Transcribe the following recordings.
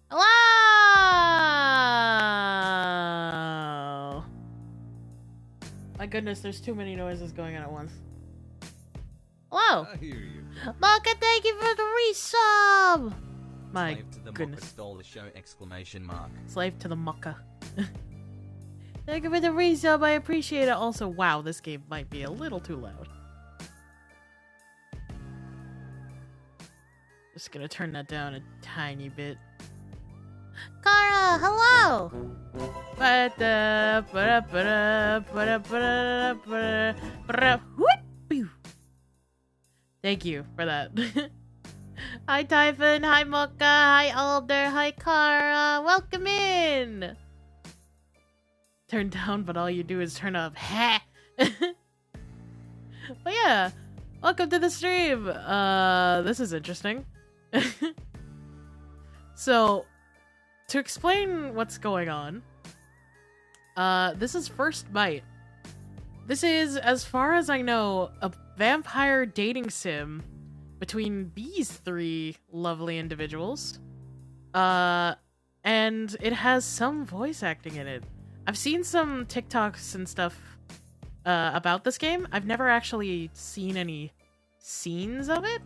Hello! My goodness, there's too many noises going on at once. Hello! I hear you. Maka, thank you for the resub! My Slave to the goodness. Mocha stole the show! Exclamation mark. Slave to the Maka. Thank you for the resub, I appreciate it. Also, wow, this game might be a little too loud. Just gonna turn that down a tiny bit. Kara, hello! Thank you for that. Hi Typhon, hi Mocha, hi Alder, hi Kara, welcome in! Turn down, but all you do is turn up. Ha! But yeah, welcome to the stream! This is interesting. So, to explain what's going on, this is First Bite. This is, as far as I know, a vampire dating sim between these three lovely individuals. And it has some voice acting in it. I've seen some TikToks and stuff about this game. I've never actually seen any scenes of it.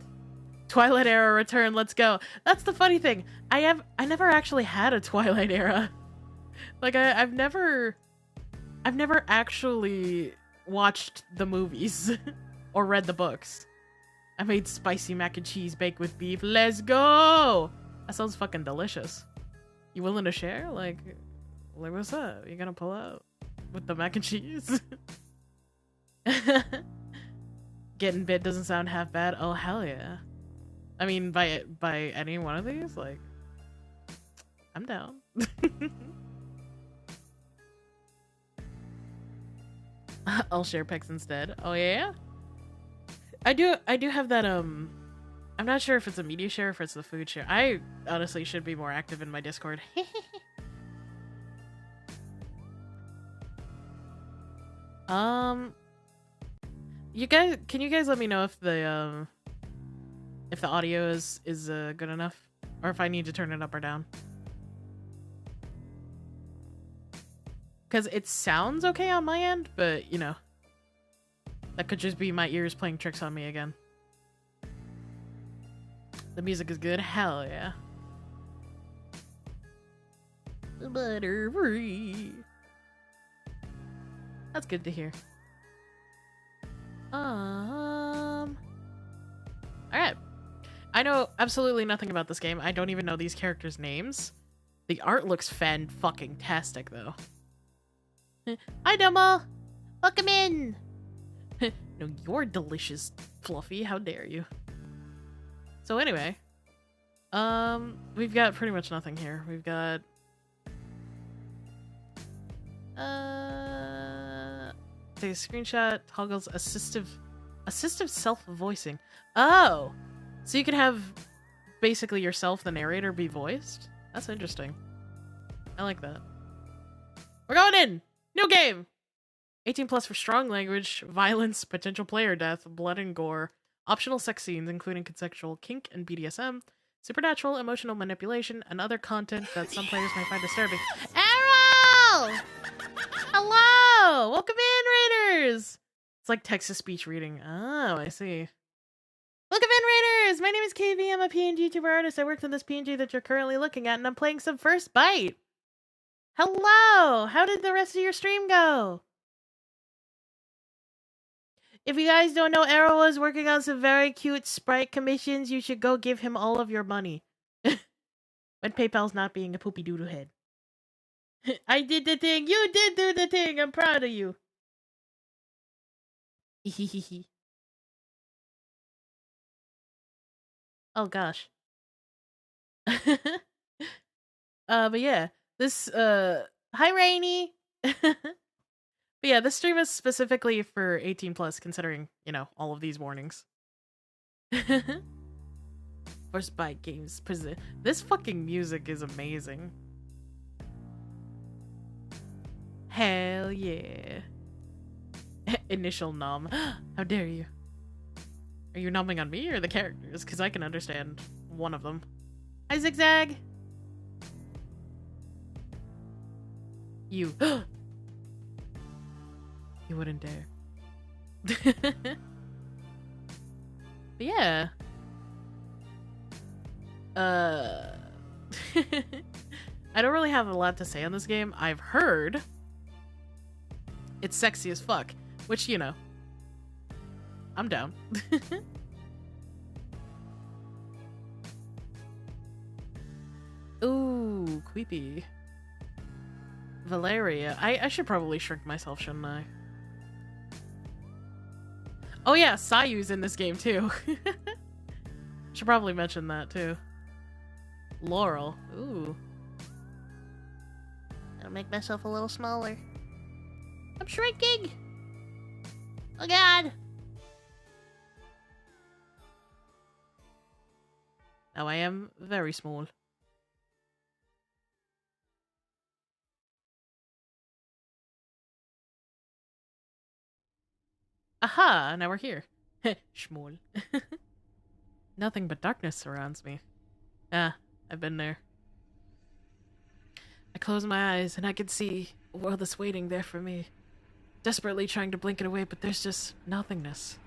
Twilight Era return, let's go. That's the funny thing. I never actually had a Twilight Era. Like I've never actually watched the movies or read the books. I made spicy mac and cheese baked with beef. Let's go! That sounds fucking delicious. You willing to share? Like what's up? You gonna pull out with the mac and cheese? Getting bit doesn't sound half bad. Oh hell yeah. I mean, by any one of these, like, I'm down. I'll share pics instead. Oh yeah? I do have that, I'm not sure if it's a media share or if it's the food share. I honestly should be more active in my Discord. You guys, can you guys let me know if the audio is good enough, or if I need to turn it up or down? Because it sounds okay on my end, but you know, that could just be my ears playing tricks on me again. The music is good, hell yeah. Buttery. That's good to hear. Alright. I know absolutely nothing about this game. I don't even know these characters' names. The art looks fan-fucking-tastic, though. Hi, Dumbo! Welcome in! No, you're delicious, Fluffy. How dare you? So anyway, we've got pretty much nothing here. We've got... take a screenshot. Toggles assistive self-voicing. Oh! So you can have basically yourself, the narrator, be voiced? That's interesting. I like that. We're going in! New game! 18 plus for strong language, violence, potential player death, blood and gore, optional sex scenes including consensual kink and BDSM, supernatural emotional manipulation, and other content that some players may find disturbing. Arrow! Hello! Welcome in, Raiders! It's like text-to-speech reading. Oh, I see. Welcome in, Raiders! My name is KV. I'm a PNGtuber artist. I worked on this PNG that you're currently looking at, and I'm playing some First Bite. Hello! How did the rest of your stream go? If you guys don't know, Arrow was working on some very cute sprite commissions. You should go give him all of your money. When PayPal's not being a poopy doodle head. I did the thing! You did do the thing! I'm proud of you! Hehehehe. Oh gosh. But yeah. This, hi Rainy! But yeah, this stream is specifically for 18 plus, considering, you know, all of these warnings. First Bite Games. This fucking music is amazing. Hell yeah. Initial nom. How dare you? Are you nomming on me or the characters? Because I can understand one of them. Hi Zigzag! You. You wouldn't dare. But yeah. I don't really have a lot to say on this game. I've heard it's sexy as fuck, which, you know, I'm down. Ooh, creepy. Valeria. I should probably shrink myself, shouldn't I? Oh yeah, Sayu's in this game too. Should probably mention that too. Laurel. Ooh. I'll make myself a little smaller. I'm shrinking! Oh god! Now I am very small. Aha! Now we're here. Schmoll. Nothing but darkness surrounds me. Ah, I've been there. I close my eyes and I can see a world that's waiting there for me. Desperately trying to blink it away, but there's just nothingness.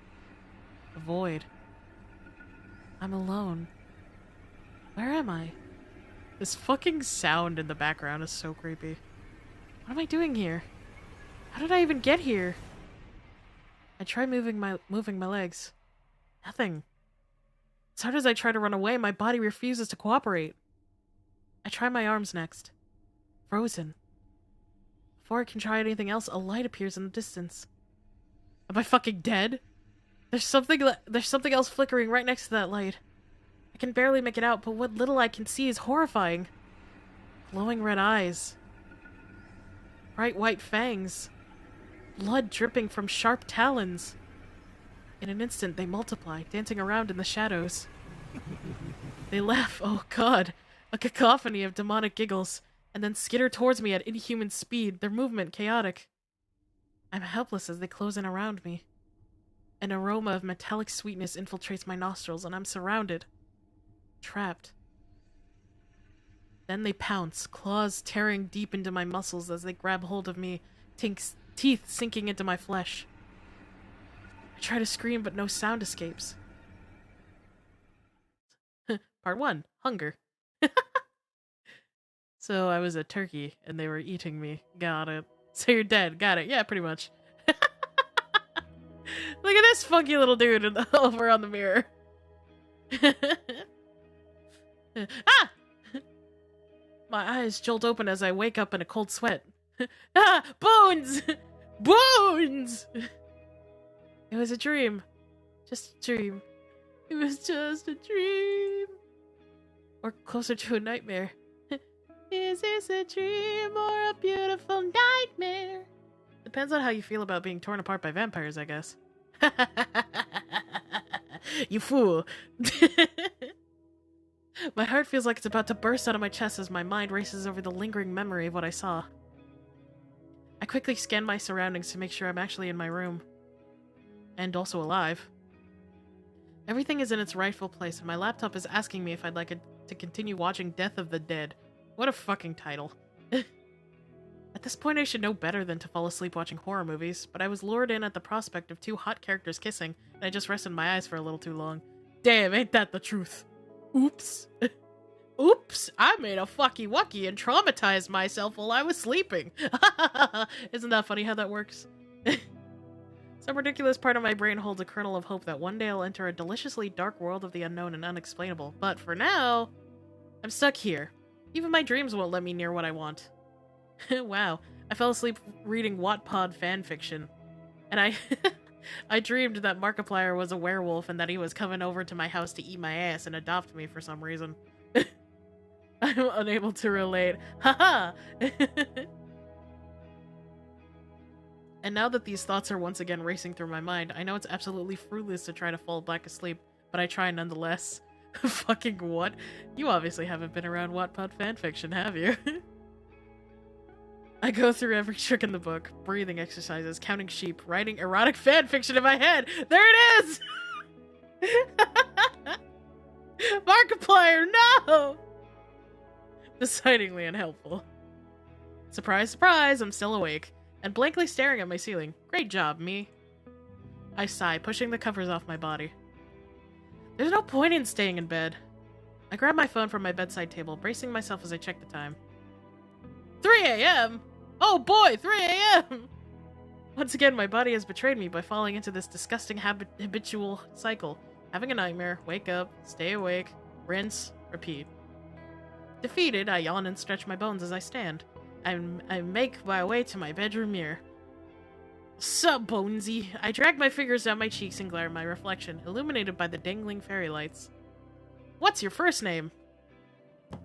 A void. I'm alone. Where am I? This fucking sound in the background is so creepy. What am I doing here? How did I even get here? I try moving my legs. Nothing. As hard as I try to run away, my body refuses to cooperate. I try my arms next. Frozen. Before I can try anything else, a light appears in the distance. Am I fucking dead? There's something else flickering right next to that light. I can barely make it out, but what little I can see is horrifying. Glowing red eyes. Bright white fangs. Blood dripping from sharp talons. In an instant, they multiply, dancing around in the shadows. They laugh, oh god, a cacophony of demonic giggles, and then skitter towards me at inhuman speed, their movement chaotic. I'm helpless as they close in around me. An aroma of metallic sweetness infiltrates my nostrils, and I'm surrounded. Trapped. Then they pounce, claws tearing deep into my muscles as they grab hold of me, teeth sinking into my flesh. I try to scream, but no sound escapes. Part 1. Hunger. So I was a turkey, and they were eating me. Got it. So you're dead. Got it. Yeah, pretty much. Look at this funky little dude over on the mirror. Ah! My eyes jolt open as I wake up in a cold sweat. Ah! Bones! Bones! It was a dream. Just a dream. It was just a dream. Or closer to a nightmare. Is this a dream or a beautiful nightmare? Depends on how you feel about being torn apart by vampires, I guess. You fool. My heart feels like it's about to burst out of my chest as my mind races over the lingering memory of what I saw. I quickly scan my surroundings to make sure I'm actually in my room. And also alive. Everything is in its rightful place, and my laptop is asking me if I'd like to continue watching Death of the Dead. What a fucking title. At this point, I should know better than to fall asleep watching horror movies, but I was lured in at the prospect of two hot characters kissing, and I just rested my eyes for a little too long. Damn, ain't that the truth? Oops. Oops, I made a fucky wucky and traumatized myself while I was sleeping. Isn't that funny how that works? Some ridiculous part of my brain holds a kernel of hope that one day I'll enter a deliciously dark world of the unknown and unexplainable, but for now, I'm stuck here. Even my dreams won't let me near what I want. Wow, I fell asleep reading Wattpad fanfiction, and I dreamed that Markiplier was a werewolf and that he was coming over to my house to eat my ass and adopt me for some reason. I'm unable to relate. Haha! And now that these thoughts are once again racing through my mind, I know it's absolutely fruitless to try to fall back asleep, but I try nonetheless. Fucking what? You obviously haven't been around Wattpad fanfiction, have you? I go through every trick in the book, breathing exercises, counting sheep, writing erotic fanfiction in my head. There it is! Markiplier, no! Decidedly unhelpful. Surprise, surprise, I'm still awake, and blankly staring at my ceiling. Great job, me. I sigh, pushing the covers off my body. There's no point in staying in bed. I grab my phone from my bedside table, bracing myself as I check the time. 3 a.m.? Oh boy, 3 a.m.! Once again, my body has betrayed me by falling into this disgusting habitual cycle. Having a nightmare, wake up, stay awake, rinse, repeat. Defeated, I yawn and stretch my bones as I stand. I make my way to my bedroom mirror. Sup, Bonesy? I drag my fingers down my cheeks and glare at my reflection, illuminated by the dangling fairy lights. What's your first name?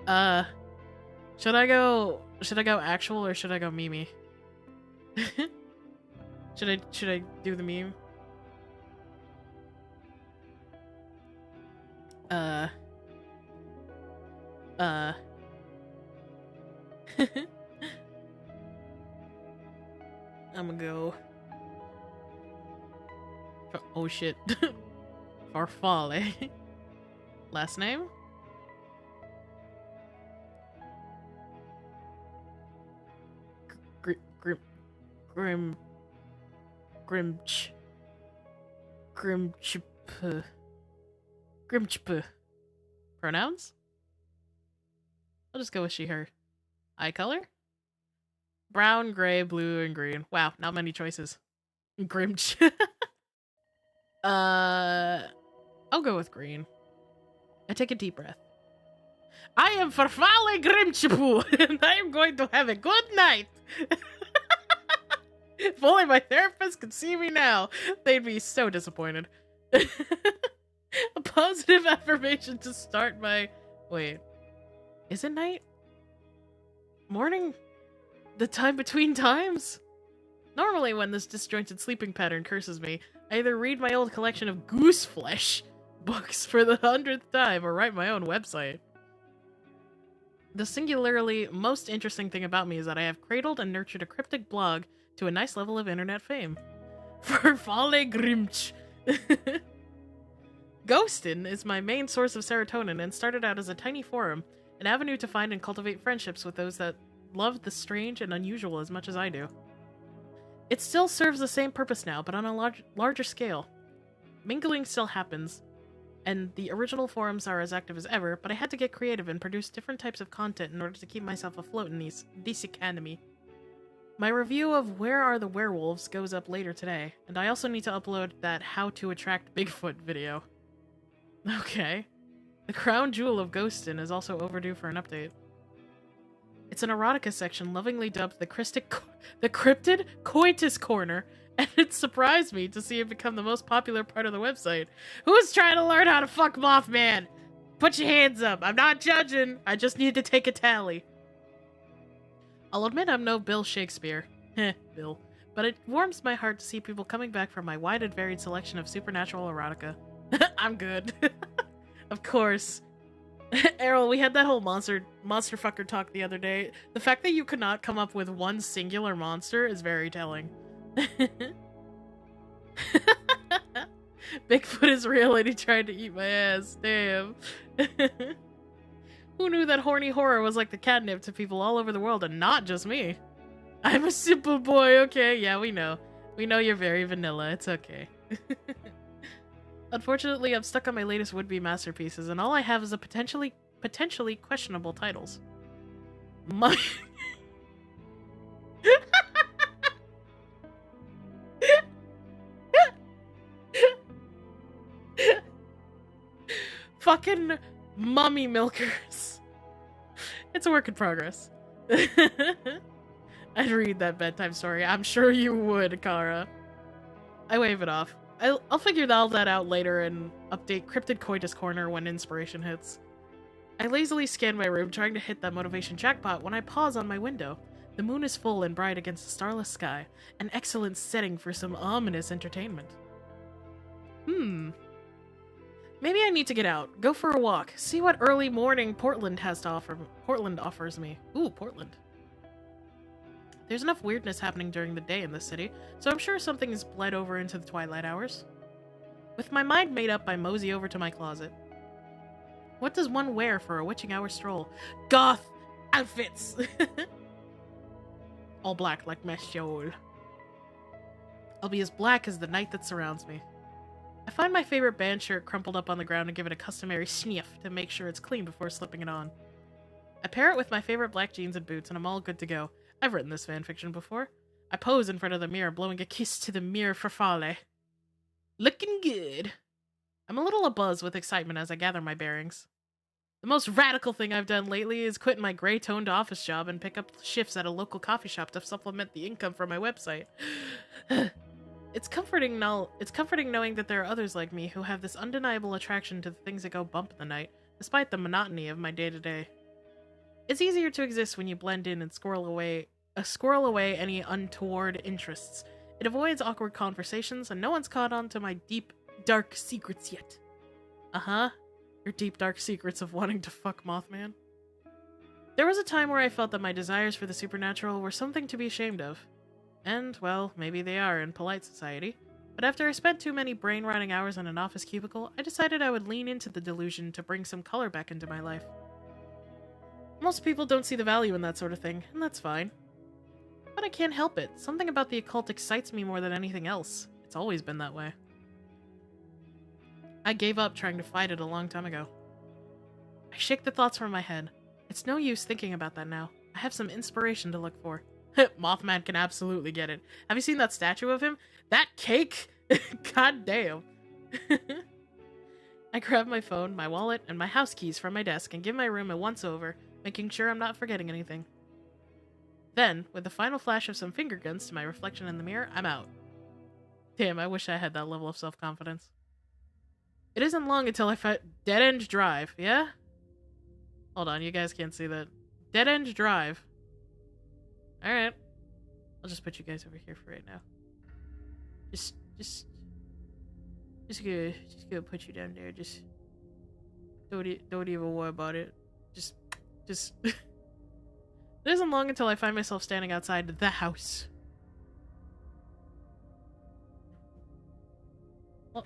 Should I go actual or should I go Mimi? Should I do the meme? I'm gonna go. Oh shit. Farfalle. Last name? Grimchp. Pronouns? I'll just go with she, her. Eye color? Brown, gray, blue, and green. Wow, not many choices. Grimch. I'll go with green. I take a deep breath. I am Farfalle Grimchipu, and I am going to have a good night. If only my therapist could see me now, they'd be so disappointed. A positive affirmation to start my... Wait. Is it night? Morning? The time between times? Normally when this disjointed sleeping pattern curses me, I either read my old collection of goose flesh books for the 100th time or write my own website. The singularly most interesting thing about me is that I have cradled and nurtured a cryptic blog to a nice level of internet fame. Farfalle Grimch. Ghostin is my main source of serotonin and started out as a tiny forum, an avenue to find and cultivate friendships with those that love the strange and unusual as much as I do. It still serves the same purpose now, but on a larger scale. Mingling still happens, and the original forums are as active as ever, but I had to get creative and produce different types of content in order to keep myself afloat in this economy. My review of Where Are the Werewolves goes up later today, and I also need to upload that How to Attract Bigfoot video. Okay. The crown jewel of Ghostin is also overdue for an update. It's an erotica section lovingly dubbed the Cryptid Coitus Corner, and it surprised me to see it become the most popular part of the website. Who's trying to learn how to fuck Mothman? Put your hands up. I'm not judging. I just need to take a tally. I'll admit I'm no Bill Shakespeare. Bill. But it warms my heart to see people coming back from my wide and varied selection of supernatural erotica. I'm good. Of course. Errol, we had that whole monster fucker talk the other day. The fact that you could not come up with one singular monster is very telling. Bigfoot is real and he tried to eat my ass. Damn. Who knew that horny horror was like the catnip to people all over the world and not just me? I'm a simple boy, okay? Yeah, we know. We know you're very vanilla. It's okay. Unfortunately, I'm stuck on my latest would-be masterpieces, and all I have is a potentially questionable titles. My... Fucking mummy milkers. It's a work in progress. I'd read that bedtime story. I'm sure you would, Kara. I wave it off. I'll figure all that out later and update Cryptid Coitus Corner when inspiration hits. I lazily scan my room, trying to hit that motivation jackpot when I pause on my window. The moon is full and bright against the starless sky, an excellent setting for some ominous entertainment. Maybe I need to get out, go for a walk, see what early morning Portland has to offer. Portland offers me. Ooh, Portland. There's enough weirdness happening during the day in this city, so I'm sure something is bled over into the twilight hours. With my mind made up, I mosey over to my closet. What does one wear for a witching hour stroll? Goth outfits! All black like my soul. I'll be as black as the night that surrounds me. I find my favorite band shirt crumpled up on the ground and give it a customary sniff to make sure it's clean before slipping it on. I pair it with my favorite black jeans and boots, and I'm all good to go. I've written this fanfiction before. I pose in front of the mirror, blowing a kiss to the mirror for Fale. Looking good. I'm a little abuzz with excitement as I gather my bearings. The most radical thing I've done lately is quit my gray-toned office job and pick up shifts at a local coffee shop to supplement the income from my website. It's comforting knowing that there are others like me who have this undeniable attraction to the things that go bump in the night, despite the monotony of my day-to-day. It's easier to exist when you blend in and squirrel away any untoward interests. It avoids awkward conversations, and no one's caught on to my deep, dark secrets yet. Uh-huh. Your deep, dark secrets of wanting to fuck Mothman. There was a time where I felt that my desires for the supernatural were something to be ashamed of. And, well, maybe they are in polite society. But after I spent too many brain-rotting hours in an office cubicle, I decided I would lean into the delusion to bring some color back into my life. Most people don't see the value in that sort of thing, and that's fine. But I can't help it. Something about the occult excites me more than anything else. It's always been that way. I gave up trying to fight it a long time ago. I shake the thoughts from my head. It's no use thinking about that now. I have some inspiration to look for. Mothman can absolutely get it. Have you seen that statue of him? That cake? God damn. I grab my phone, my wallet, and my house keys from my desk and give my room a once-over, making sure I'm not forgetting anything. Then, with the final flash of some finger guns to my reflection in the mirror, I'm out. Damn, I wish I had that level of self-confidence. It isn't long until I find Dead End Drive, yeah? Hold on, you guys can't see that. Dead End Drive. Alright. I'll just put you guys over here for right now. Just gonna put you down there. Just don't even worry about it. Just it isn't long until I find myself standing outside the house. Well,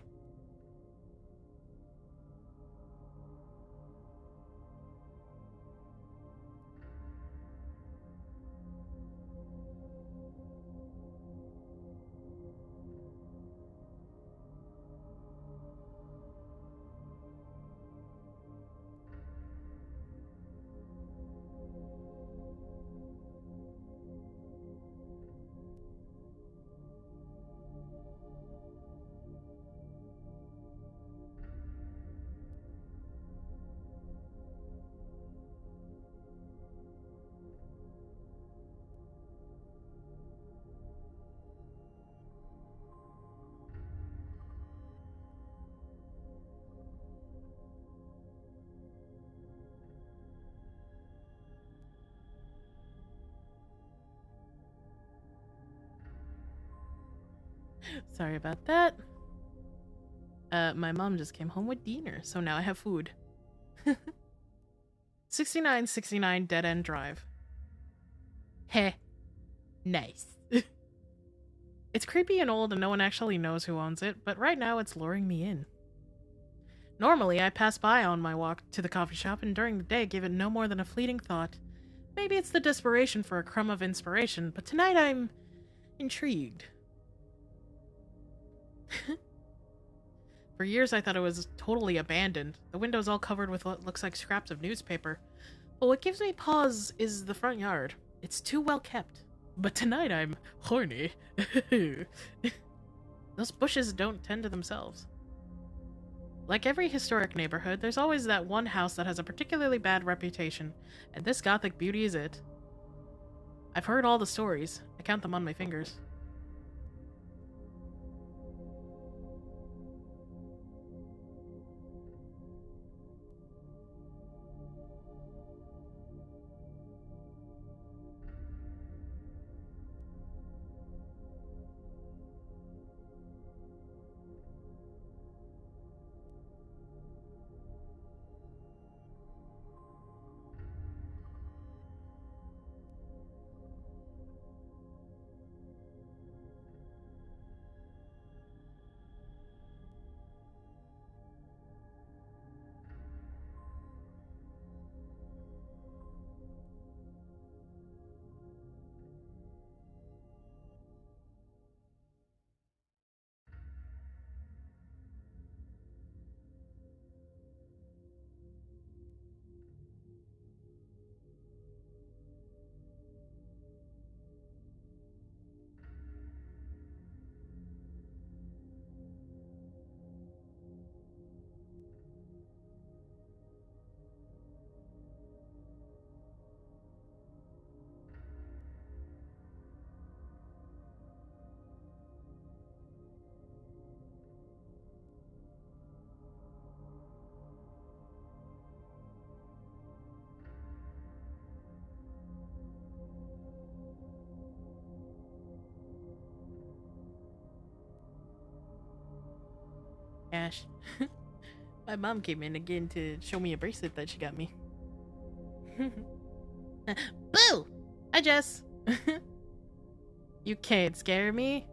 sorry about that. My mom just came home with dinner, so now I have food. 6969 Dead End Drive. Heh. Nice. It's creepy and old and no one actually knows who owns it, but right now it's luring me in. Normally, I pass by on my walk to the coffee shop and during the day give it no more than a fleeting thought. Maybe it's the desperation for a crumb of inspiration, but tonight I'm intrigued. For years I thought it was totally abandoned. The window's all covered with what looks like scraps of newspaper. But what gives me pause is the front yard. It's too well kept. But tonight I'm horny. Those bushes don't tend to themselves. Like every historic neighborhood, there's always that one house that has a particularly bad reputation, and this gothic beauty is it. I've heard all the stories. I count them on my fingers. Gosh. My mom came in again to show me a bracelet that she got me. Boo! Hi, Jess. You can't scare me.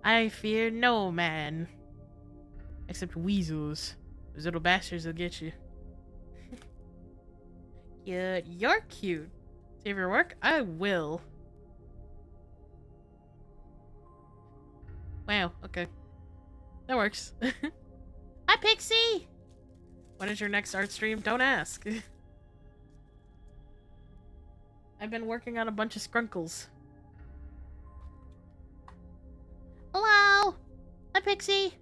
I fear no man. Except weasels. Those little bastards will get you. Yeah, you're cute. Save your work? I will. Wow, okay. That works. Hi, Pixie! When is your next art stream? Don't ask. I've been working on a bunch of skrunkles. Hello! Hi, Pixie!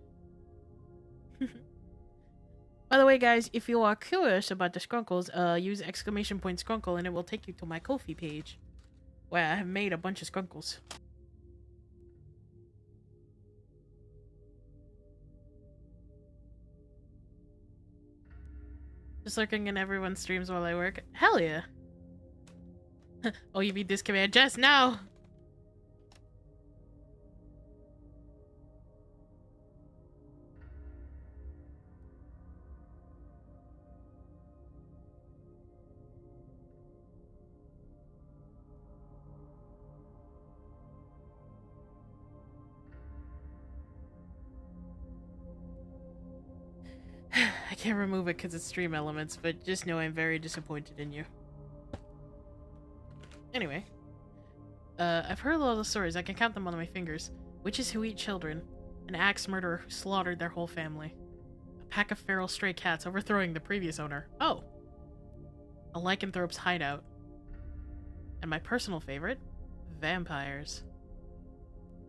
By the way, guys, if you are curious about the skrunkles, use !skrunkle and it will take you to my Ko-fi page, where I have made a bunch of skrunkles. Just lurking in everyone's streams while I work. Hell yeah! Oh, you beat this command just now! I can't remove it because it's stream elements, but just know I'm very disappointed in you. Anyway. I've heard a lot of stories. I can count them on my fingers. Witches who eat children. An axe murderer who slaughtered their whole family. A pack of feral stray cats overthrowing the previous owner. Oh! A lycanthrope's hideout. And my personal favorite, vampires.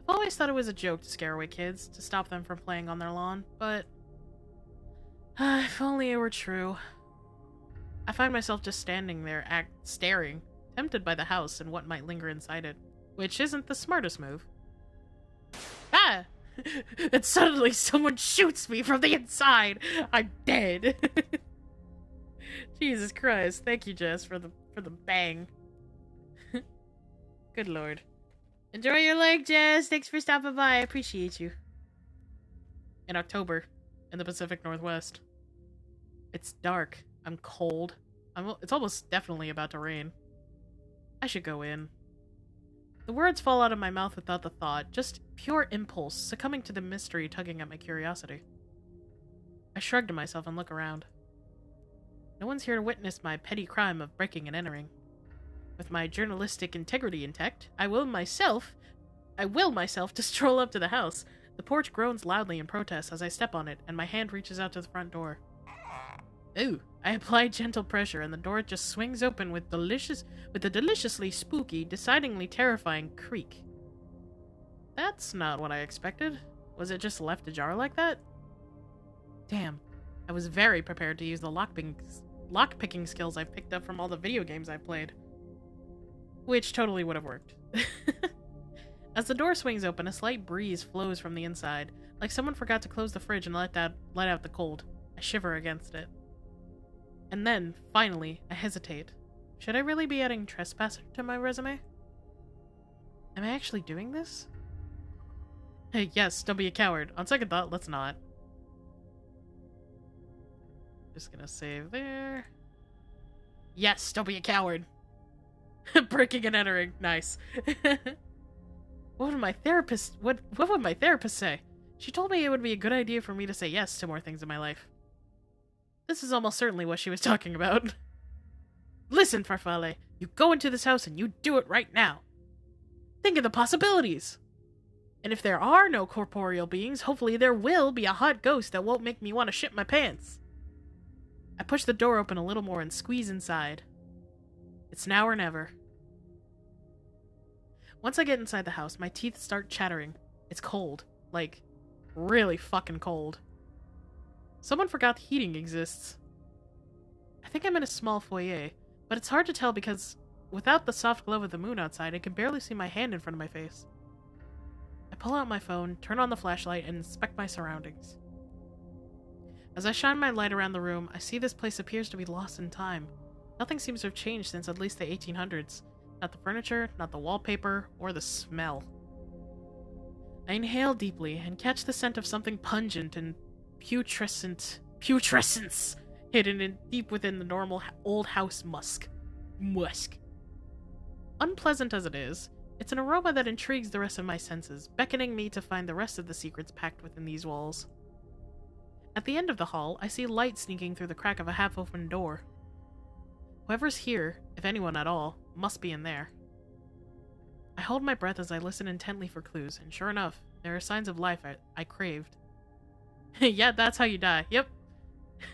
I've always thought it was a joke to scare away kids, to stop them from playing on their lawn, but if only it were true. I find myself just standing there, staring, tempted by the house and what might linger inside it, which isn't the smartest move. Ah! And suddenly someone shoots me from the inside! I'm dead! Jesus Christ, thank you, Jess, for the bang. Good lord. Enjoy your leg, Jess! Thanks for stopping by, I appreciate you. In October, in the Pacific Northwest. It's dark. I'm cold. It's almost definitely about to rain. I should go in. The words fall out of my mouth without the thought, just pure impulse, succumbing to the mystery tugging at my curiosity. I shrug to myself and look around. No one's here to witness my petty crime of breaking and entering. With my journalistic integrity intact, I will myself to stroll up to the house. The porch groans loudly in protest as I step on it, and my hand reaches out to the front door. Ooh, I apply gentle pressure, and the door just swings open with a deliciously spooky, decidedly terrifying creak. That's not what I expected. Was it just left ajar like that? Damn, I was very prepared to use the lockpicking skills I've picked up from all the video games I've played. Which totally would have worked. As the door swings open, a slight breeze flows from the inside, like someone forgot to close the fridge and let out the cold. I shiver against it. And then, finally, I hesitate. Should I really be adding trespasser to my resume? Am I actually doing this? Hey, yes, don't be a coward. On second thought, let's not. Just gonna save there. Yes, don't be a coward. Breaking and entering. Nice. What would my therapist say? She told me it would be a good idea for me to say yes to more things in my life. This is almost certainly what she was talking about. Listen, Farfalle, you go into this house and you do it right now. Think of the possibilities. And if there are no corporeal beings, hopefully there will be a hot ghost that won't make me want to shit my pants. I push the door open a little more and squeeze inside. It's now or never. Once I get inside the house, my teeth start chattering. It's cold. Like, really fucking cold. Someone forgot the heating exists. I think I'm in a small foyer, but it's hard to tell because without the soft glow of the moon outside, I can barely see my hand in front of my face. I pull out my phone, turn on the flashlight, and inspect my surroundings. As I shine my light around the room, I see this place appears to be lost in time. Nothing seems to have changed since at least the 1800s. Not the furniture, not the wallpaper, or the smell. I inhale deeply and catch the scent of something pungent and putrescence hidden in deep within the normal old house musk. Unpleasant as it is, it's an aroma that intrigues the rest of my senses, beckoning me to find the rest of the secrets packed within these walls. At the end of the hall, I see light sneaking through the crack of a half-open door. Whoever's here, if anyone at all, must be in there. I hold my breath as I listen intently for clues, and sure enough, there are signs of life I craved. Yeah, that's how you die. Yep.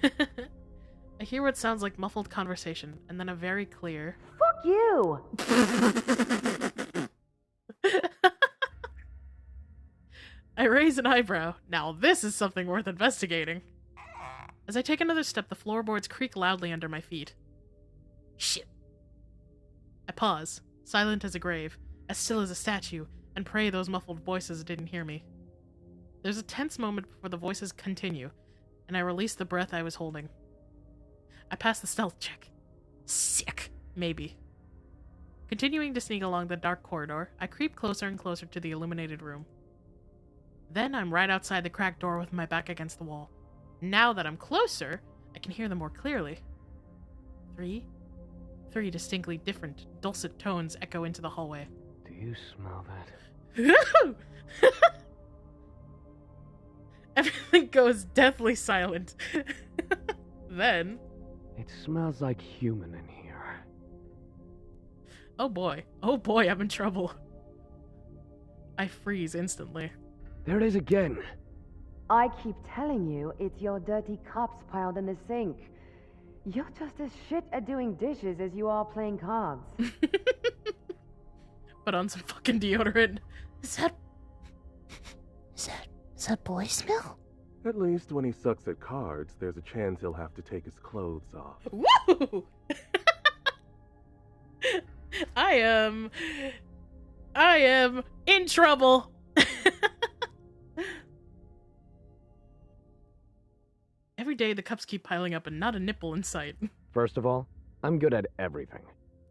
I hear what sounds like muffled conversation, and then a very clear... Fuck you! I raise an eyebrow. Now this is something worth investigating. As I take another step, the floorboards creak loudly under my feet. Shit. I pause, silent as a grave, as still as a statue, and pray those muffled voices didn't hear me. There's a tense moment before the voices continue, and I release the breath I was holding. I pass the stealth check. Sick. Maybe. Continuing to sneak along the dark corridor, I creep closer and closer to the illuminated room. Then I'm right outside the cracked door with my back against the wall. Now that I'm closer, I can hear them more clearly. Three distinctly different, dulcet tones echo into the hallway. Do you smell that? Everything goes deathly silent. Then... It smells like human in here. Oh boy, I'm in trouble. I freeze instantly. There it is again. I keep telling you, it's your dirty cups piled in the sink. You're just as shit at doing dishes as you are playing cards. Put on some fucking deodorant. Is that boy smell? At least when he sucks at cards, there's a chance he'll have to take his clothes off. Woo! I am in trouble. Every day the cups keep piling up and not a nipple in sight. First of all, I'm good at everything.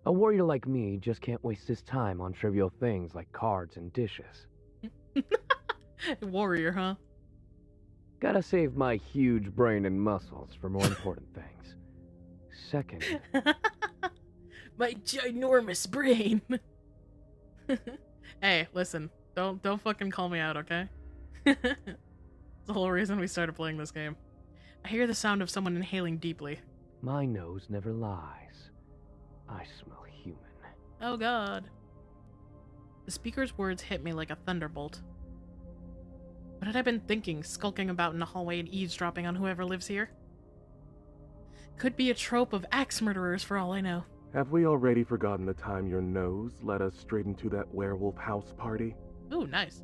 A warrior like me just can't waste his time on trivial things like cards and dishes. Warrior, huh? Gotta save my huge brain and muscles for more important things. Second... My ginormous brain. Hey, listen. Don't fucking call me out, okay? That's the whole reason we started playing this game. I hear the sound of someone inhaling deeply. My nose never lies. I smell human. Oh god. The speaker's words hit me like a thunderbolt. What had I been thinking, skulking about in the hallway and eavesdropping on whoever lives here? Could be a trope of axe murderers for all I know. Have we already forgotten the time your nose led us straight into that werewolf house party? Ooh, nice.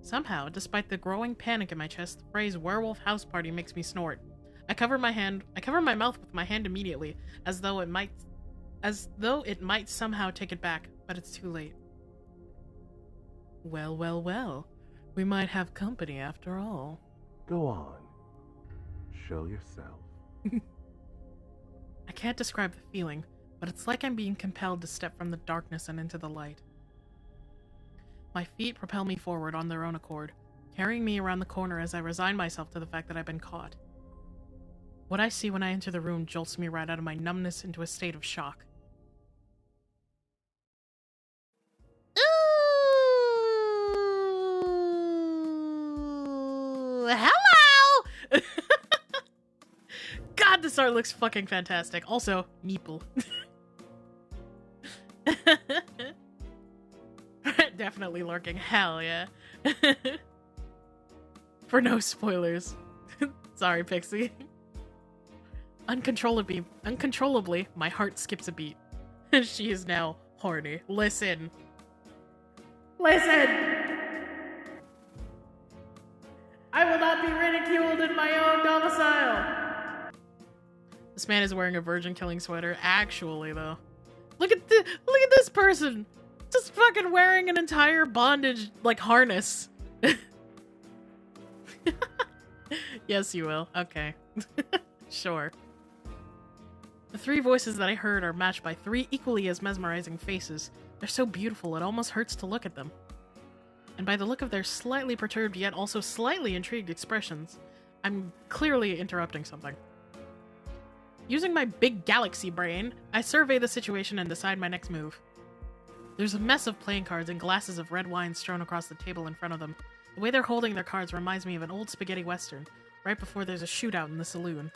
Somehow, despite the growing panic in my chest, the phrase werewolf house party makes me snort. I cover my mouth with my hand immediately, as though it might somehow take it back, but it's too late. Well, well, well. We might have company after all. Go on. Show yourself. I can't describe the feeling, but it's like I'm being compelled to step from the darkness and into the light. My feet propel me forward on their own accord, carrying me around the corner as I resign myself to the fact that I've been caught. What I see when I enter the room jolts me right out of my numbness into a state of shock. Ooh, hello! God, this art looks fucking fantastic. Also, meeple. Definitely lurking. Hell yeah. For no spoilers. Sorry, Pixie. Uncontrollably, my heart skips a beat. She is now horny. Listen. Listen! I will not be ridiculed in my own domicile! This man is wearing a virgin killing sweater. Actually, though. Look at this person! Just fucking wearing an entire bondage, like, harness. Yes, you will. Okay. Sure. The three voices that I heard are matched by three equally as mesmerizing faces. They're so beautiful, it almost hurts to look at them. and by the look of their slightly perturbed yet also slightly intrigued expressions, I'm clearly interrupting something. Using my big galaxy brain, I survey the situation and decide my next move. There's a mess of playing cards and glasses of red wine strewn across the table in front of them. The way they're holding their cards reminds me of an old spaghetti western, right before there's a shootout in the saloon.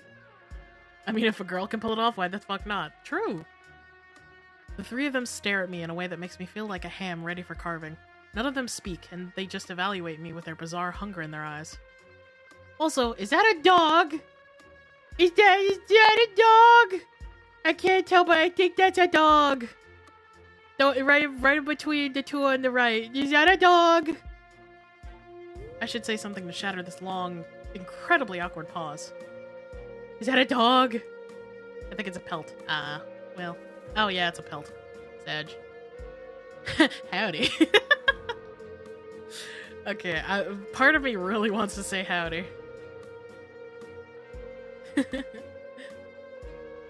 I mean, if a girl can pull it off, why the fuck not? True! The three of them stare at me in a way that makes me feel like a ham ready for carving. None of them speak, and they just evaluate me with their bizarre hunger in their eyes. Also, is that a dog? Is that a dog? I can't tell, but I think that's a dog. Right between the two on the right. Is that a dog? I should say something to shatter this long, incredibly awkward pause. Is that a dog? I think it's a pelt. Well. Oh yeah, it's a pelt. Sag. Howdy. Okay, part of me really wants to say howdy.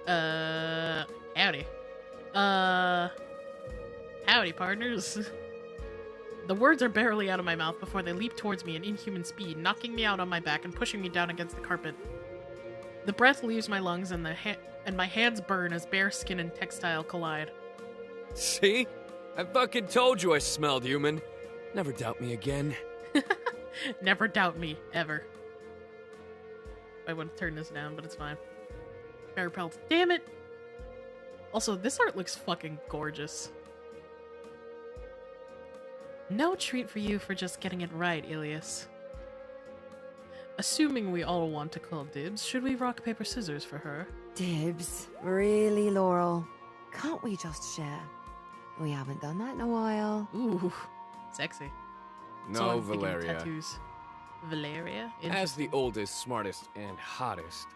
Howdy. Howdy, partners. The words are barely out of my mouth before they leap towards me at inhuman speed, knocking me out on my back and pushing me down against the carpet. The breath leaves my lungs and my hands burn as bare skin and textile collide. See? I fucking told you I smelled human. Never doubt me again. Never doubt me, ever. I would have turned this down, but it's fine. Bear pelt. Damn it! Also, this art looks fucking gorgeous. No treat for you for just getting it right, Ilias. Assuming we all want to call dibs, should we rock, paper, scissors for her? Dibs? Really, Laurel? Can't we just share? We haven't done that in a while. Ooh, sexy. So No, I'm thinking Valeria. Tattoos. Valeria? As the oldest, smartest, and hottest,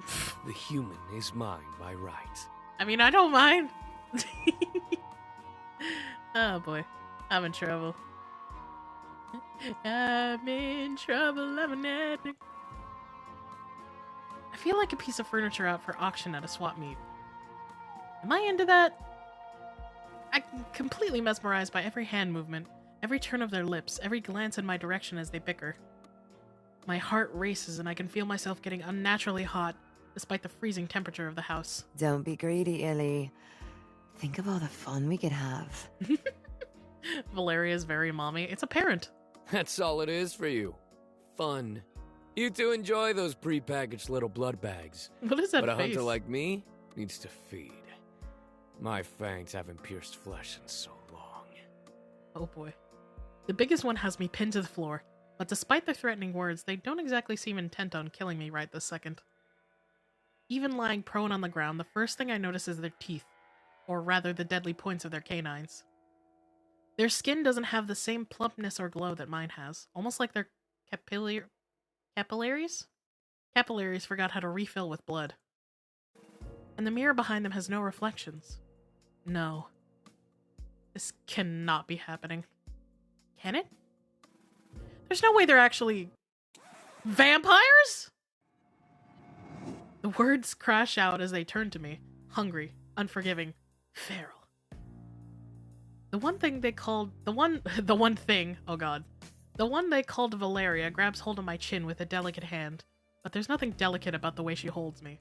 the human is mine by right. I mean, I don't mind. Oh boy, I'm in trouble. I'm in trouble, I'm an addict. I feel like a piece of furniture out for auction at a swap meet. Am I into that? I'm completely mesmerized by every hand movement, every turn of their lips, every glance in my direction as they bicker. My heart races and I can feel myself getting unnaturally hot, despite the freezing temperature of the house. Don't be greedy, Illy. Think of all the fun we could have. Valeria's very mommy. It's apparent. That's all it is for you. Fun. You two enjoy those pre-packaged little blood bags. What is that But a face? hunter like me needs to feed. My fangs haven't pierced flesh in so long. Oh boy. The biggest one has me pinned to the floor, but despite their threatening words, they don't exactly seem intent on killing me right this second. Even lying prone on the ground, the first thing I notice is their teeth, or rather the deadly points of their canines. Their skin doesn't have the same plumpness or glow that mine has, almost like their capillaries? Capillaries forgot how to refill with blood. And the mirror behind them has no reflections. No. This cannot be happening. Can it? There's no way they're actually vampires? The words crash out as they turn to me, hungry, unforgiving, feral. The one thing they called Valeria grabs hold of my chin with a delicate hand, but there's nothing delicate about the way she holds me.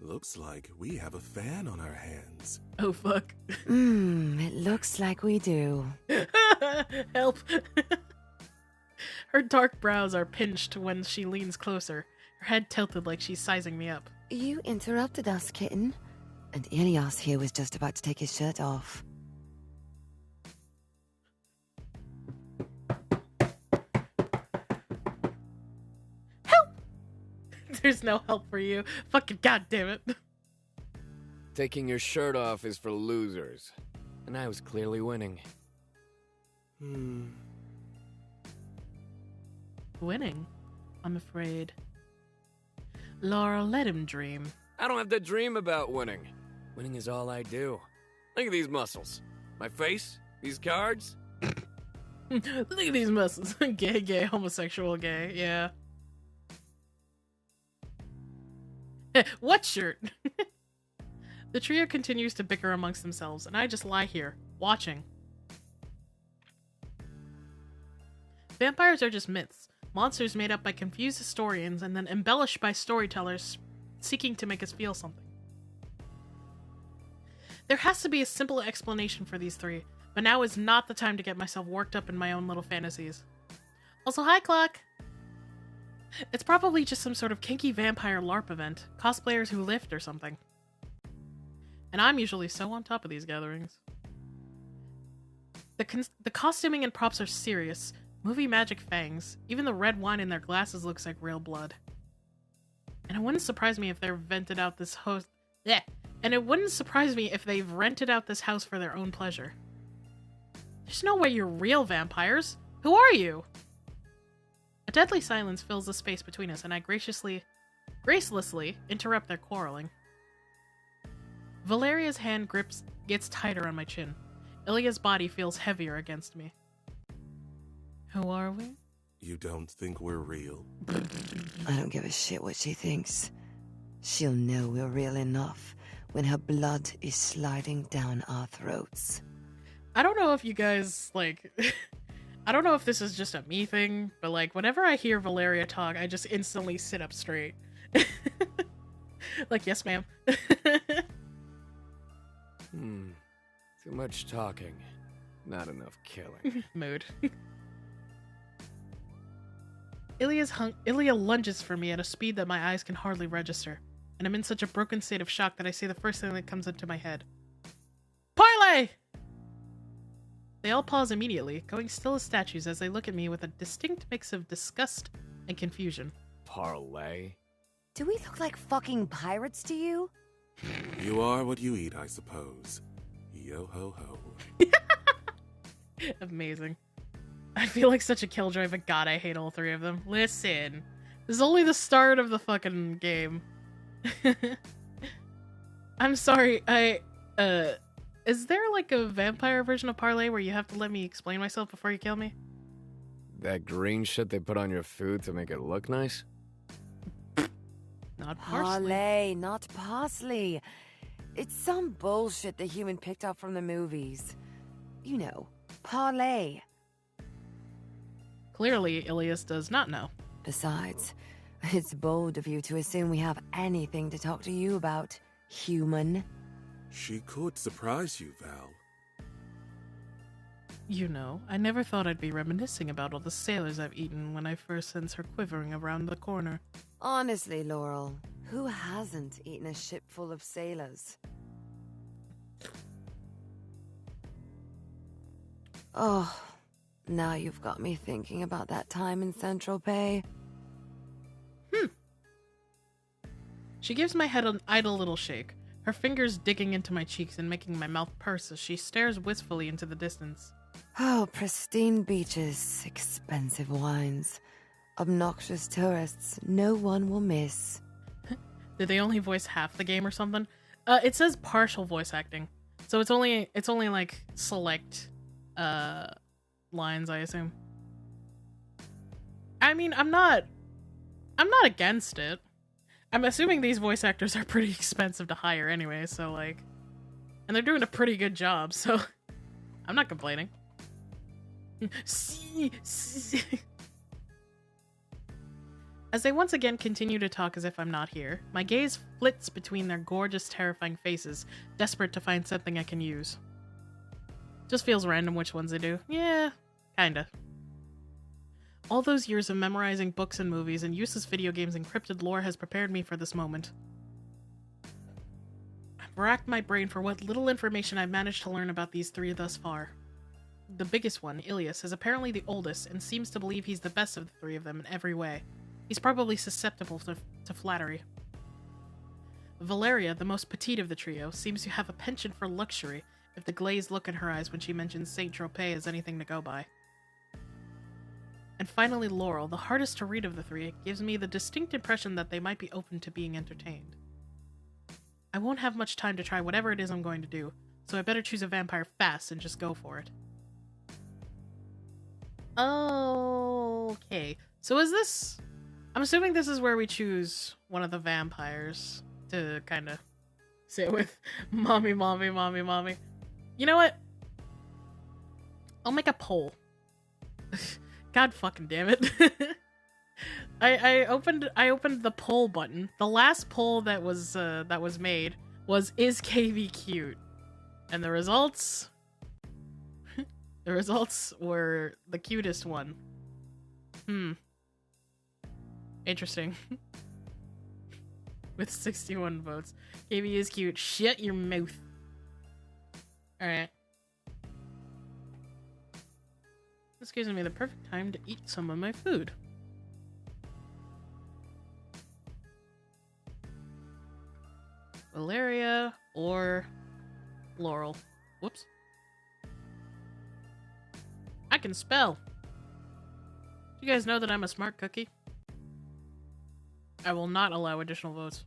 Looks like we have a fan on our hands. Oh fuck. It looks like we do. Help. Her dark brows are pinched when she leans closer, her head tilted like she's sizing me up. You interrupted us, kitten. And Ilias here was just about to take his shirt off. Help! There's no help for you. Fucking goddamn it. Taking your shirt off is for losers. And I was clearly winning. Winning? I'm afraid. Laura, let him dream. I don't have to dream about winning. Winning is all I do. Look at these muscles. My face? These cards? Look at these muscles. Gay, homosexual, gay, yeah. What shirt? The trio continues to bicker amongst themselves, and I just lie here, watching. vampires are just myths, monsters made up by confused historians and then embellished by storytellers seeking to make us feel something. There has to be a simple explanation for these three, but now is not the time to get myself worked up in my own little fantasies. Also, hi, Clock! It's probably just some sort of kinky vampire LARP event, cosplayers who lift or something. And I'm usually so on top of these gatherings. The costuming and props are serious. Movie magic fangs. Even the red wine in their glasses looks like real blood. And it wouldn't surprise me if they've rented out this host. Yeah. And it wouldn't surprise me if they've rented out this house for their own pleasure. There's no way you're real vampires. Who are you? A deadly silence fills the space between us, and I gracelessly interrupt their quarreling. Valeria's hand gets tighter on my chin. Ilya's body feels heavier against me. Who are we? You don't think we're real? I don't give a shit what she thinks. She'll know we're real enough when her blood is sliding down our throats. I don't know if you guys, like... I don't know if this is just a me thing, but, like, whenever I hear Valeria talk, I just instantly sit up straight. Like, yes, ma'am. Too much talking. Not enough killing. Mood. Ilya lunges for me at a speed that my eyes can hardly register, and I'm in such a broken state of shock that I say the first thing that comes into my head. Parlay! They all pause immediately, going still as statues as they look at me with a distinct mix of disgust and confusion. Parlay? Do we look like fucking pirates to you? You are what you eat, I suppose. Yo ho ho. Amazing. I feel like such a killjoy, but god, I hate all three of them. Listen, this is only the start of the fucking game. I'm sorry, is there like a vampire version of Parlay where you have to let me explain myself before you kill me? That green shit they put on your food to make it look nice? Not parsley. Parlay, not parsley. It's some bullshit the human picked up from the movies. You know, parlay. Clearly, Ilias does not know. Besides, it's bold of you to assume we have anything to talk to you about, human. She could surprise you, Val. You know, I never thought I'd be reminiscing about all the sailors I've eaten when I first sense her quivering around the corner. Honestly, Laurel, who hasn't eaten a ship full of sailors? Oh, now you've got me thinking about that time in Central Pay. She gives my head an idle little shake, her fingers digging into my cheeks and making my mouth purse as she stares wistfully into the distance. Oh, pristine beaches, expensive wines, obnoxious tourists no one will miss. Did they only voice half the game or something? It says partial voice acting, so it's only like select lines, I assume. I mean, I'm not against it. I'm assuming these voice actors are pretty expensive to hire anyway, so like, and they're doing a pretty good job, so I'm not complaining. As they once again continue to talk as if I'm not here, my gaze flits between their gorgeous, terrifying faces, desperate to find something I can use. Just feels random which ones they do. Yeah, kinda. All those years of memorizing books and movies and useless video games and cryptid lore has prepared me for this moment. I've racked my brain for what little information I've managed to learn about these three thus far. The biggest one, Ilias, is apparently the oldest and seems to believe he's the best of the three of them in every way. He's probably susceptible to flattery. Valeria, the most petite of the trio, seems to have a penchant for luxury if the glazed look in her eyes when she mentions Saint-Tropez is anything to go by. And finally Laurel, the hardest to read of the three, gives me the distinct impression that they might be open to being entertained. I won't have much time to try whatever it is I'm going to do, so I better choose a vampire fast and just go for it. Okay, so is this... I'm assuming this is where we choose one of the vampires to kind of sit with. Mommy, mommy, mommy, mommy. You know what? I'll make a poll. God fucking damn it. I opened the poll button. The last poll that was made was, is KV cute? And the results were the cutest one. Interesting. With 61 votes. KV is cute. Shut your mouth. Alright. This gives me the perfect time to eat some of my food. Valeria or Laurel. Whoops. I can spell. You guys know that I'm a smart cookie? I will not allow additional votes.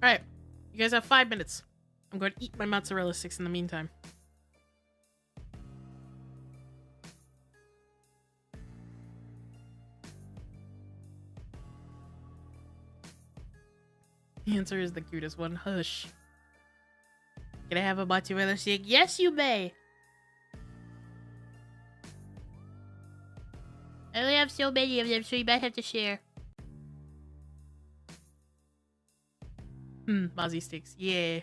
Alright. You guys have 5 minutes. I'm going to eat my mozzarella sticks in the meantime. The answer is the cutest one. Hush. Can I have a mozzarella stick? Yes, you may! I only have so many of them, so you might have to share. Mozzie sticks. Yeah.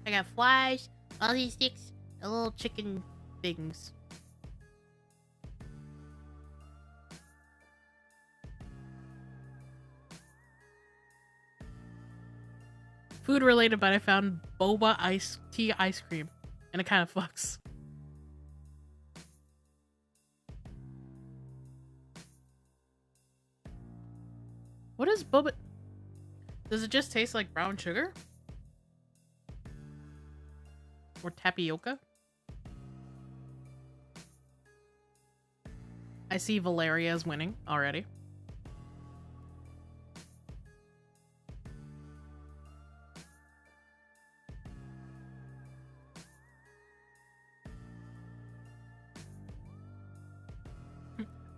I got flies, Mozzie sticks, and little chicken things. Food related, but I found boba tea ice cream, and it kind of fucks. What is boba? Does it just taste like brown sugar? Or tapioca? I see Valeria is winning already.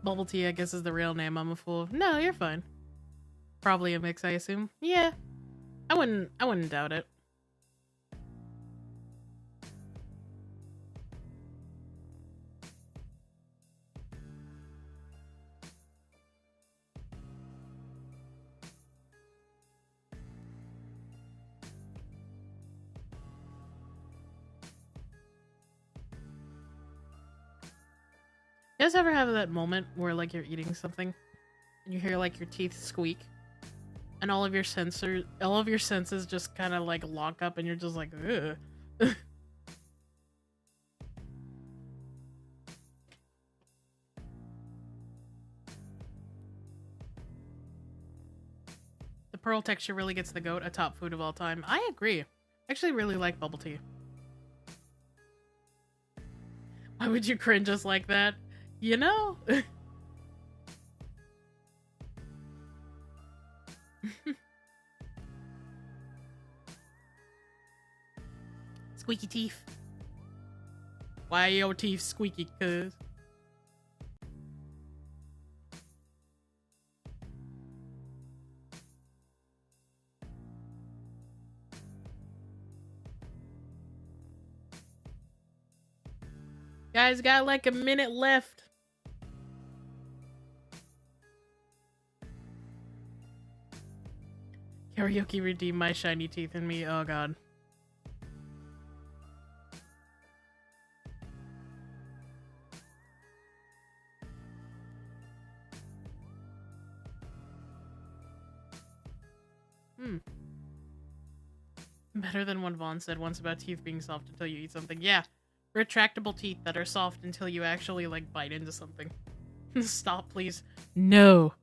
Bubble tea, I guess, is the real name. I'm a fool. No, you're fine. Probably a mix, I assume. Yeah. I wouldn't doubt it. You guys ever have that moment where, like, you're eating something and you hear, like, your teeth squeak and all of your senses just kind of, like, lock up and you're just like, ugh. The pearl texture really gets the goat a top food of all time. I agree. I actually really like bubble tea. Why would you cringe us like that? You know? Squeaky teeth. Why are your teeth squeaky, cuz? Guys, got like a minute left. Karaoke redeem my shiny teeth in me. Oh god. Better than what Vaughn said once about teeth being soft until you eat something. Yeah. Retractable teeth that are soft until you actually, like, bite into something. Stop, please. No.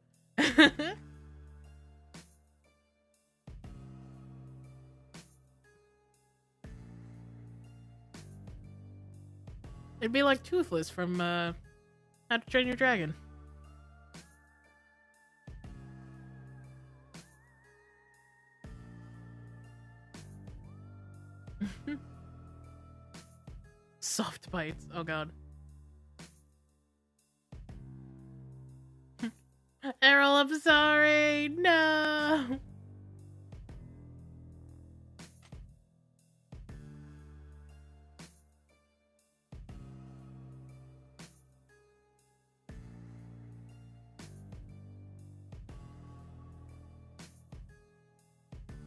It'd be like Toothless from, How to Train Your Dragon. soft bites. Oh god. Errol, I'm sorry. No.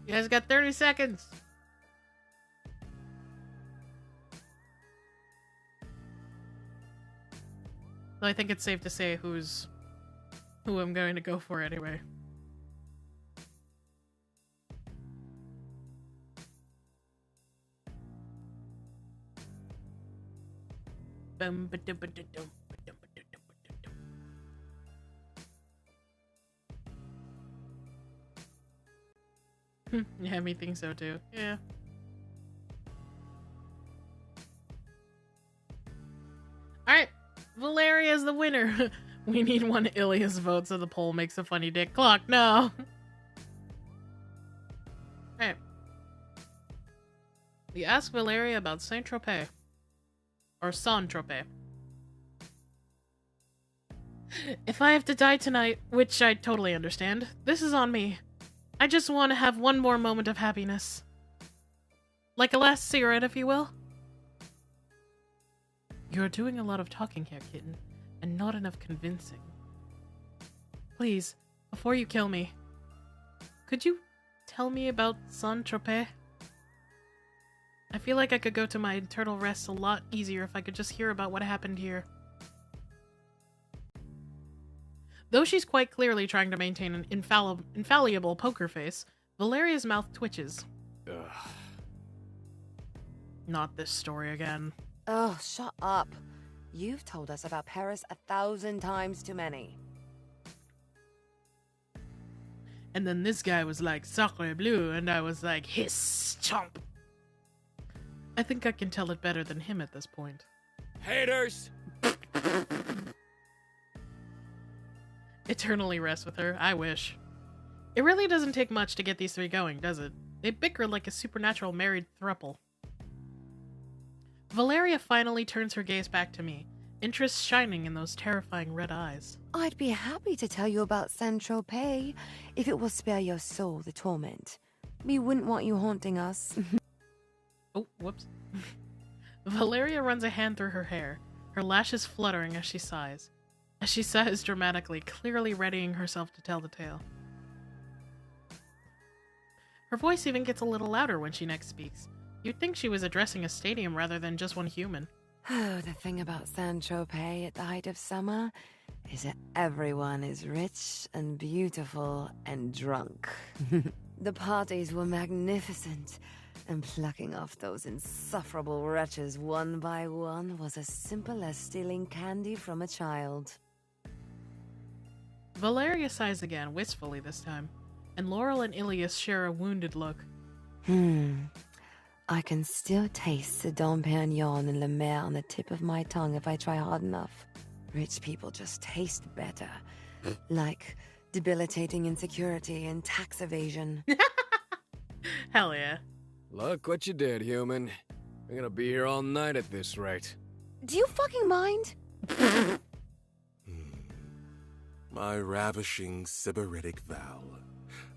You guys got 30 seconds. So I think it's safe to say who I'm going to go for anyway. Yeah, me think so too. Yeah. Alright, Valeria's the winner. We need one Ilias vote so the poll makes a funny dick clock. No. Alright. We ask Valeria about Saint-Tropez. Or Saint-Tropez. If I have to die tonight, which I totally understand, this is on me. I just want to have one more moment of happiness. Like a last cigarette, if you will. You're doing a lot of talking here, kitten, and not enough convincing. Please, before you kill me, could you tell me about Saint-Tropez? I feel like I could go to my eternal rest a lot easier if I could just hear about what happened here. Though she's quite clearly trying to maintain an infallible poker face, Valeria's mouth twitches. Ugh. Not this story again. Oh, shut up. You've told us about Paris 1,000 times too many. And then this guy was like, Sacre bleu, and I was like, hiss, chomp. I think I can tell it better than him at this point. Haters! Eternally rest with her, I wish. It really doesn't take much to get these three going, does it? They bicker like a supernatural married throuple. Valeria finally turns her gaze back to me, interest shining in those terrifying red eyes. I'd be happy to tell you about Saint-Tropez if it will spare your soul the torment. We wouldn't want you haunting us. Oh, whoops. Valeria runs a hand through her hair, her lashes fluttering as she sighs. As she sighs dramatically, clearly readying herself to tell the tale. Her voice even gets a little louder when she next speaks. You'd think she was addressing a stadium rather than just one human. Oh, the thing about Saint-Tropez at the height of summer is that everyone is rich and beautiful and drunk. The parties were magnificent, and plucking off those insufferable wretches one by one was as simple as stealing candy from a child. Valeria sighs again, wistfully this time, and Laurel and Ilias share a wounded look. I can still taste the Dom Perignon and Le Maire on the tip of my tongue if I try hard enough. Rich people just taste better. Like debilitating insecurity and tax evasion. Hell yeah. Look what you did, human. We're gonna be here all night at this rate. Do you fucking mind? My ravishing sybaritic Val.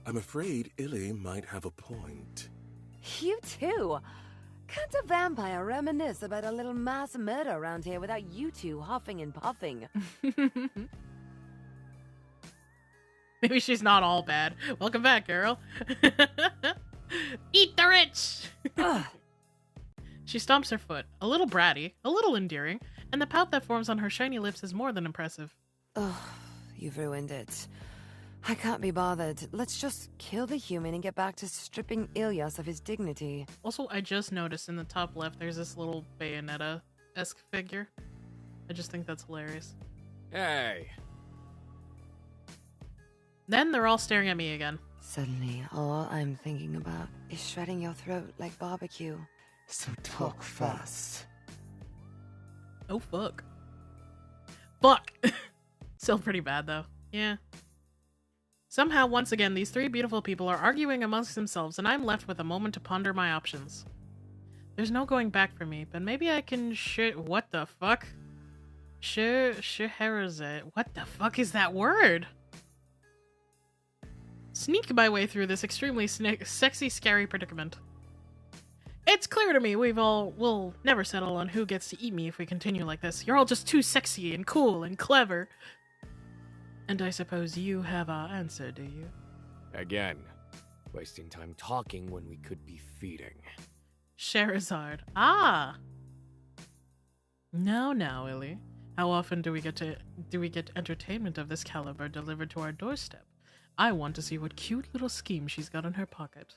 I'm afraid Illy might have a point. You too. Can't a vampire reminisce about a little mass murder around here without you two huffing and puffing? Maybe she's not all bad. Welcome back, girl. Eat the rich! She stomps her foot, a little bratty, a little endearing, and the pout that forms on her shiny lips is more than impressive. Ugh, you've ruined it. I can't be bothered. Let's just kill the human and get back to stripping Ilias of his dignity. Also, I just noticed in the top left there's this little Bayonetta-esque figure. I just think that's hilarious. Hey. Then they're all staring at me again. Suddenly, all I'm thinking about is shredding your throat like barbecue. So talk fast. Oh, fuck. Fuck! Still pretty bad, though. Yeah. Somehow, once again, these three beautiful people are arguing amongst themselves, and I'm left with a moment to ponder my options. There's no going back for me, but maybe I can what the fuck? Scheherazade. What the fuck is that word? Sneak my way through this extremely sexy, scary predicament. It's clear to me we'll never settle on who gets to eat me if we continue like this. You're all just too sexy and cool and clever. And I suppose you have our answer, do you? Again, wasting time talking when we could be feeding. Scheherazade. Ah! Now, Illy. How often do we get entertainment of this caliber delivered to our doorstep? I want to see what cute little scheme she's got in her pocket.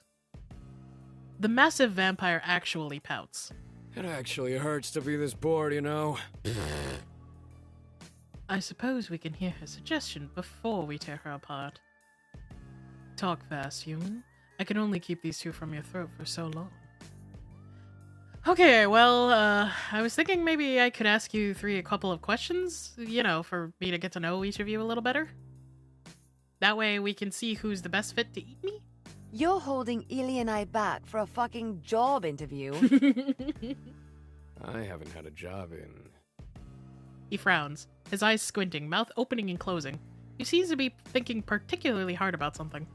The massive vampire actually pouts. It actually hurts to be this bored, you know? I suppose we can hear her suggestion before we tear her apart. Talk fast, human. I can only keep these two from your throat for so long. Okay, well, I was thinking maybe I could ask you a couple of questions, you know, for me to get to know each of you a little better. That way we can see who's the best fit to eat me? You're holding Ely and I back for a fucking job interview. I haven't had a job in... He frowns, his eyes squinting, mouth opening and closing. He seems to be thinking particularly hard about something.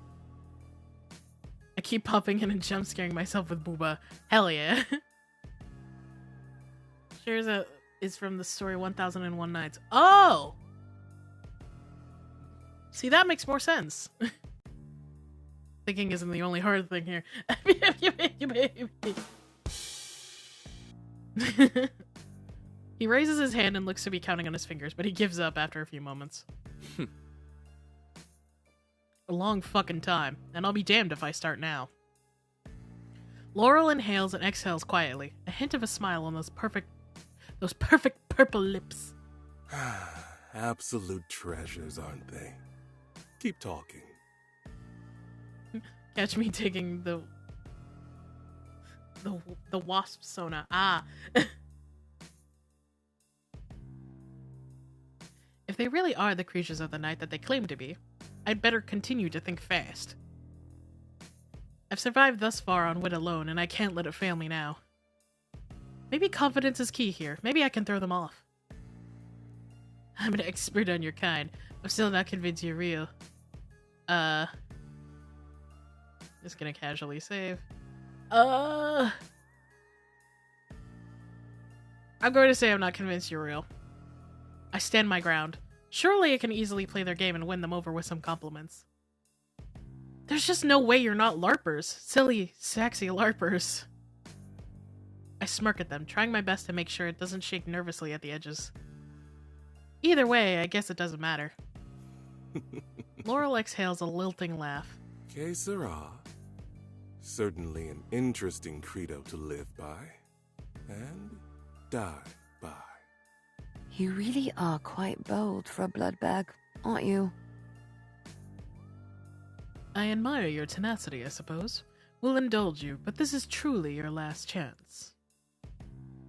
I keep popping in and jump scaring myself with Booba. Hell yeah. Scheherazade is from the story 1001 Nights. Oh! See, that makes more sense. Thinking isn't the only hard thing here. He raises his hand and looks to be counting on his fingers, but he gives up after a few moments. A long fucking time, and I'll be damned if I start now. Laurel inhales and exhales quietly, a hint of a smile on those perfect purple lips. Absolute treasures, aren't they? Keep talking. Catch me taking the wasp sona. Ah. If they really are the creatures of the night that they claim to be, I'd better continue to think fast. I've survived thus far on wit alone, and I can't let it fail me now. Maybe confidence is key here. Maybe I can throw them off. I'm an expert on your kind. I'm still not convinced you're real. Just gonna casually save. I'm going to say I'm not convinced you're real. I stand my ground. Surely I can easily play their game and win them over with some compliments. There's just no way you're not LARPers. Silly, sexy LARPers. I smirk at them, trying my best to make sure it doesn't shake nervously at the edges. Either way, I guess it doesn't matter. Laurel exhales a lilting laugh. Que sera? Certainly an interesting credo to live by. And die by. You really are quite bold for a blood bag, aren't you? I admire your tenacity, I suppose. We'll indulge you, but this is truly your last chance.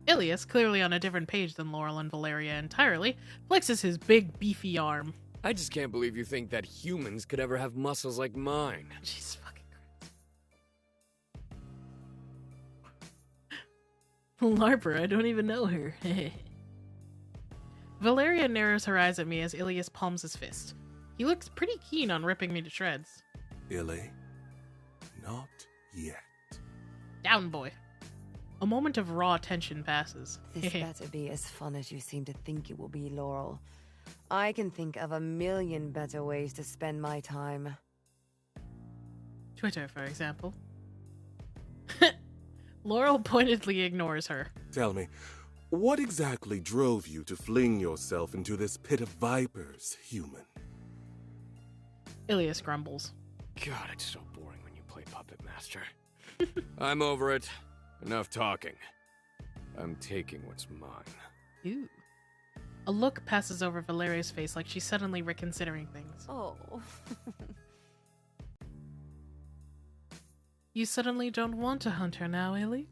Ilias, clearly on a different page than Laurel and Valeria entirely, flexes his big, beefy arm. I just can't believe you think that humans could ever have muscles like mine. Jesus fucking Christ. Larper, I don't even know her. Valeria narrows her eyes at me as Ilias palms his fist. He looks pretty keen on ripping me to shreds. Illy, not yet. Down, boy. A moment of raw tension passes. This better be as fun as you seem to think it will be, Laurel. I can think of a million better ways to spend my time. Twitter, for example. Laurel pointedly ignores her. Tell me, what exactly drove you to fling yourself into this pit of vipers, human? Ilias grumbles. God, it's so boring when you play Puppet Master. I'm over it. Enough talking. I'm taking what's mine. Ooh. A look passes over Valeria's face like she's suddenly reconsidering things. Oh. You suddenly don't want to hunt her now, Illy?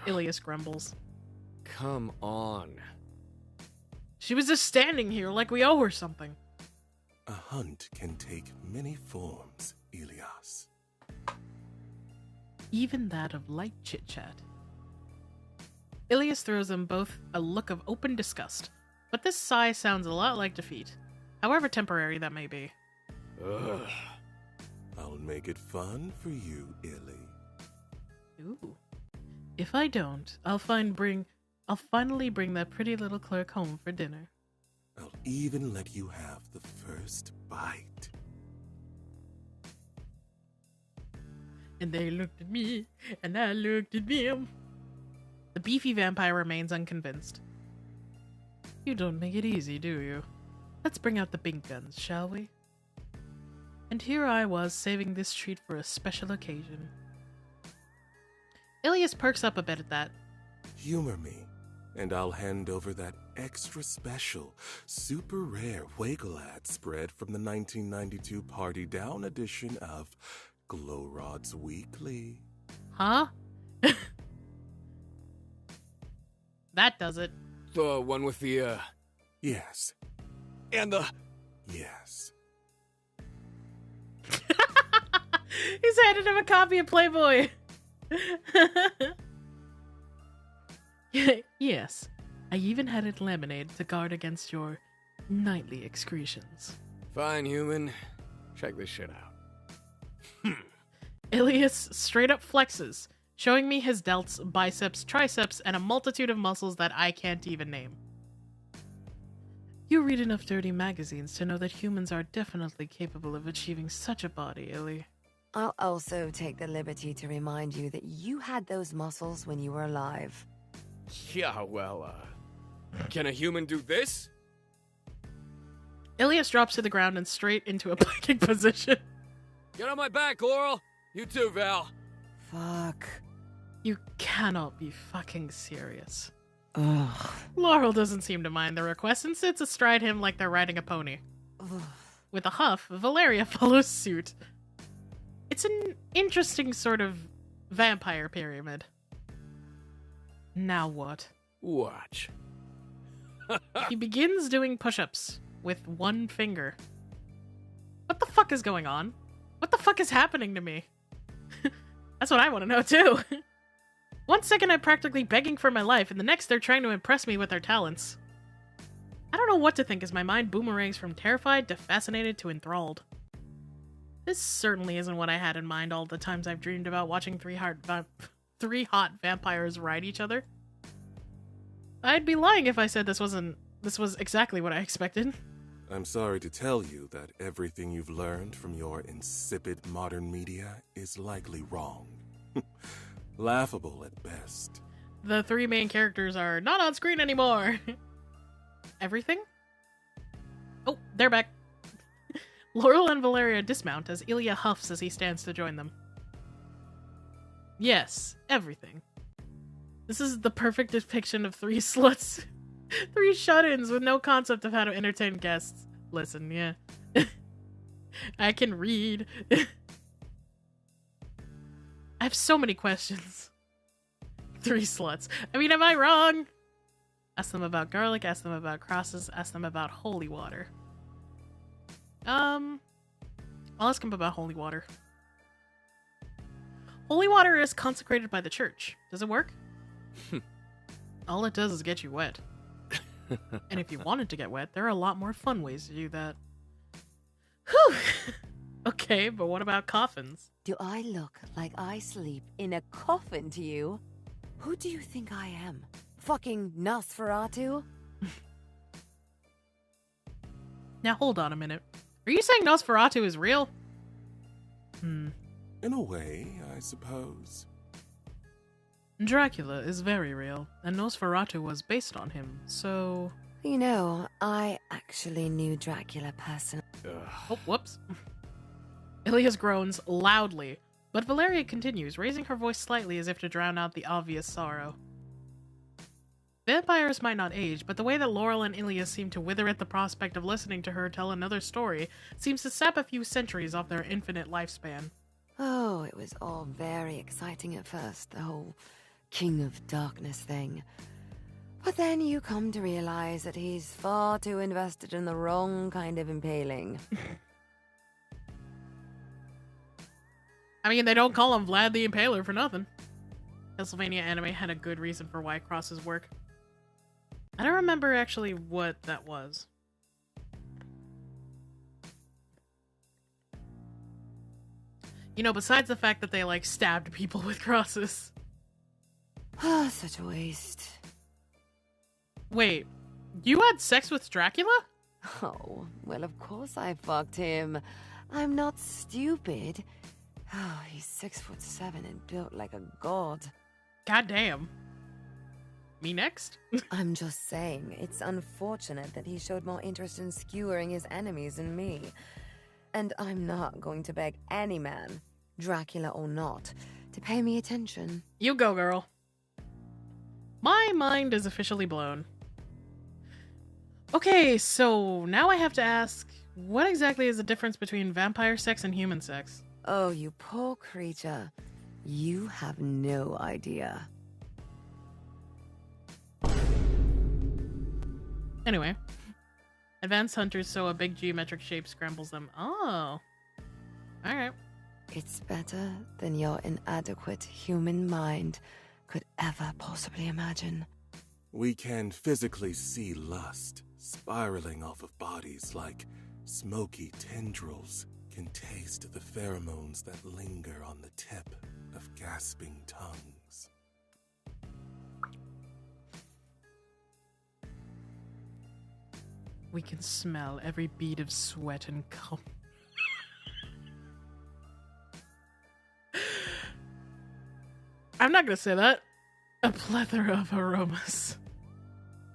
Ilias grumbles. Come on. She was just standing here like we owe her something. A hunt can take many forms, Ilias. even that of light chit-chat. Ilias throws them both a look of open disgust, but this sigh sounds a lot like defeat, however temporary that may be. Ugh. I'll make it fun for you, Illy. Ooh. If I don't, I'll finally bring that pretty little clerk home for dinner. I'll even let you have the first bite. And they looked at me, and I looked at them. The beefy vampire remains unconvinced. You don't make it easy, do you? Let's bring out the big guns, shall we? And here I was, saving this treat for a special occasion. Ilias perks up a bit at that. Humor me, and I'll hand over that extra special, super rare Wagelad spread from the 1992 Party Down edition of Glow Rods Weekly. Huh? That does it. The one with the, Yes. and the... Yes. He's handed him a copy of Playboy. Yes, I even had it laminated to guard against your nightly excretions. Fine, human. Check this shit out. Ilias straight up flexes, showing me his delts, biceps, triceps, and a multitude of muscles that I can't even name. You read enough dirty magazines to know that humans are definitely capable of achieving such a body, Illy. I'll also take the liberty to remind you that you had those muscles when you were alive. Yeah, well, can a human do this? Ilias drops to the ground and straight into a planking position. Get on my back, Laurel! You too, Val. Fuck. You cannot be fucking serious. Ugh. Laurel doesn't seem to mind the request and sits astride him like they're riding a pony. Ugh. With a huff, Valeria follows suit. It's an interesting sort of vampire pyramid. Now what? Watch. He begins doing push-ups with one finger. What the fuck is going on? What the fuck is happening to me? That's what I want to know too. One second I'm practically begging for my life, and the next they're trying to impress me with their talents. I don't know what to think as my mind boomerangs from terrified to fascinated to enthralled. This certainly isn't what I had in mind all the times I've dreamed about watching three hot vampires ride each other. I'd be lying if I said this was exactly what I expected. I'm sorry to tell you that everything you've learned from your insipid modern media is likely wrong. Laughable at best. The three main characters are not on screen anymore. Everything? Oh, they're back. Laurel and Valeria dismount as Ilya huffs as he stands to join them. Yes, everything. This is the perfect depiction of three sluts. Three shut-ins with no concept of how to entertain guests. Listen, yeah. I can read. I have so many questions. Three sluts. I mean, am I wrong? Ask them about garlic, ask them about crosses, ask them about holy water. I'll ask him about holy water. Holy water is consecrated by the church. Does it work? All it does is get you wet. And if you wanted to get wet, there are a lot more fun ways to do that. Whew! Okay, but what about coffins? Do I look like I sleep in a coffin to you? Who do you think I am? Fucking Nosferatu? Now hold on a minute. Are you saying Nosferatu is real? In a way, I suppose. Dracula is very real, and Nosferatu was based on him, so... You know, I actually knew Dracula personally. Oh, whoops. Ilias groans loudly, but Valeria continues, raising her voice slightly as if to drown out the obvious sorrow. Vampires might not age, but the way that Laurel and Ilias seem to wither at the prospect of listening to her tell another story seems to sap a few centuries off their infinite lifespan. Oh, it was all very exciting at first, the whole King of Darkness thing. But then you come to realize that he's far too invested in the wrong kind of impaling. I mean, they don't call him Vlad the Impaler for nothing. Castlevania anime had a good reason for why Cross's work. I don't remember actually what that was. You know, besides the fact that they, like, stabbed people with crosses. Ah, such a waste. Wait, you had sex with Dracula? Oh, well, of course I fucked him. I'm not stupid. Oh, he's 6'7" and built like a god. Goddamn. Me next? I'm just saying, it's unfortunate that he showed more interest in skewering his enemies than me. And I'm not going to beg any man, Dracula or not, to pay me attention. You go, girl. My mind is officially blown. Okay, so now I have to ask, what exactly is the difference between vampire sex and human sex? Oh, you poor creature. You have no idea. Anyway, advanced hunters sew a big geometric shape scrambles them. Oh. Alright. It's better than your inadequate human mind could ever possibly imagine. We can physically see lust spiraling off of bodies like smoky tendrils, can taste the pheromones that linger on the tip of gasping tongues. We can smell every bead of sweat and cum. I'm not gonna say that. A plethora of aromas.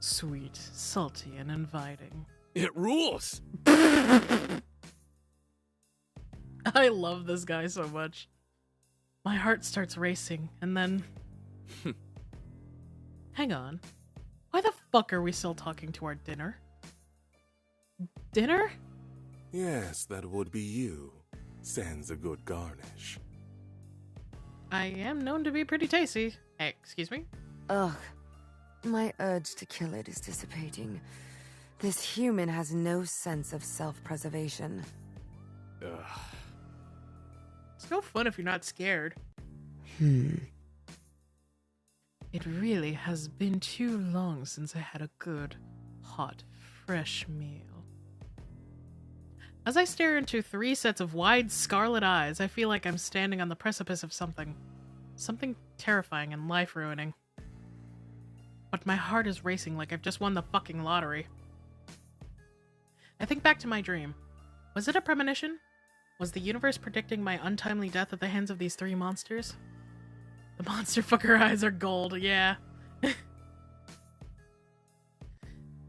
Sweet, salty, and inviting. It rules! I love this guy so much. My heart starts racing, and then... Hang on. Why the fuck are we still talking to our dinner? Dinner? Yes, that would be you. Sans a good garnish. I am known to be pretty tasty. Hey, excuse me? Ugh. My urge to kill it is dissipating. This human has no sense of self-preservation. Ugh. It's no fun if you're not scared. It really has been too long since I had a good, hot, fresh meal. As I stare into 3 sets of wide, scarlet eyes, I feel like I'm standing on the precipice of something. Something terrifying and life-ruining. But my heart is racing like I've just won the fucking lottery. I think back to my dream. Was it a premonition? Was the universe predicting my untimely death at the hands of these 3 monsters? The monster fucker eyes are gold, yeah.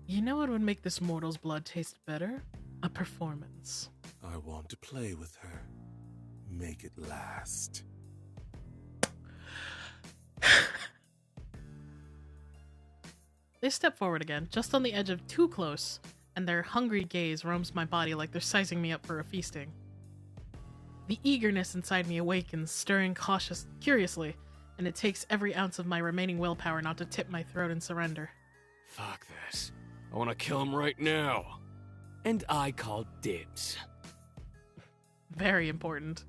You know what would make this mortal's blood taste better? A performance. I want to play with her. Make it last. They step forward again, just on the edge of too close, and their hungry gaze roams my body like they're sizing me up for a feasting. The eagerness inside me awakens, stirring curiously, and it takes every ounce of my remaining willpower not to tip my throat in surrender. Fuck this. I want to kill him right now. And I call dibs. Very important.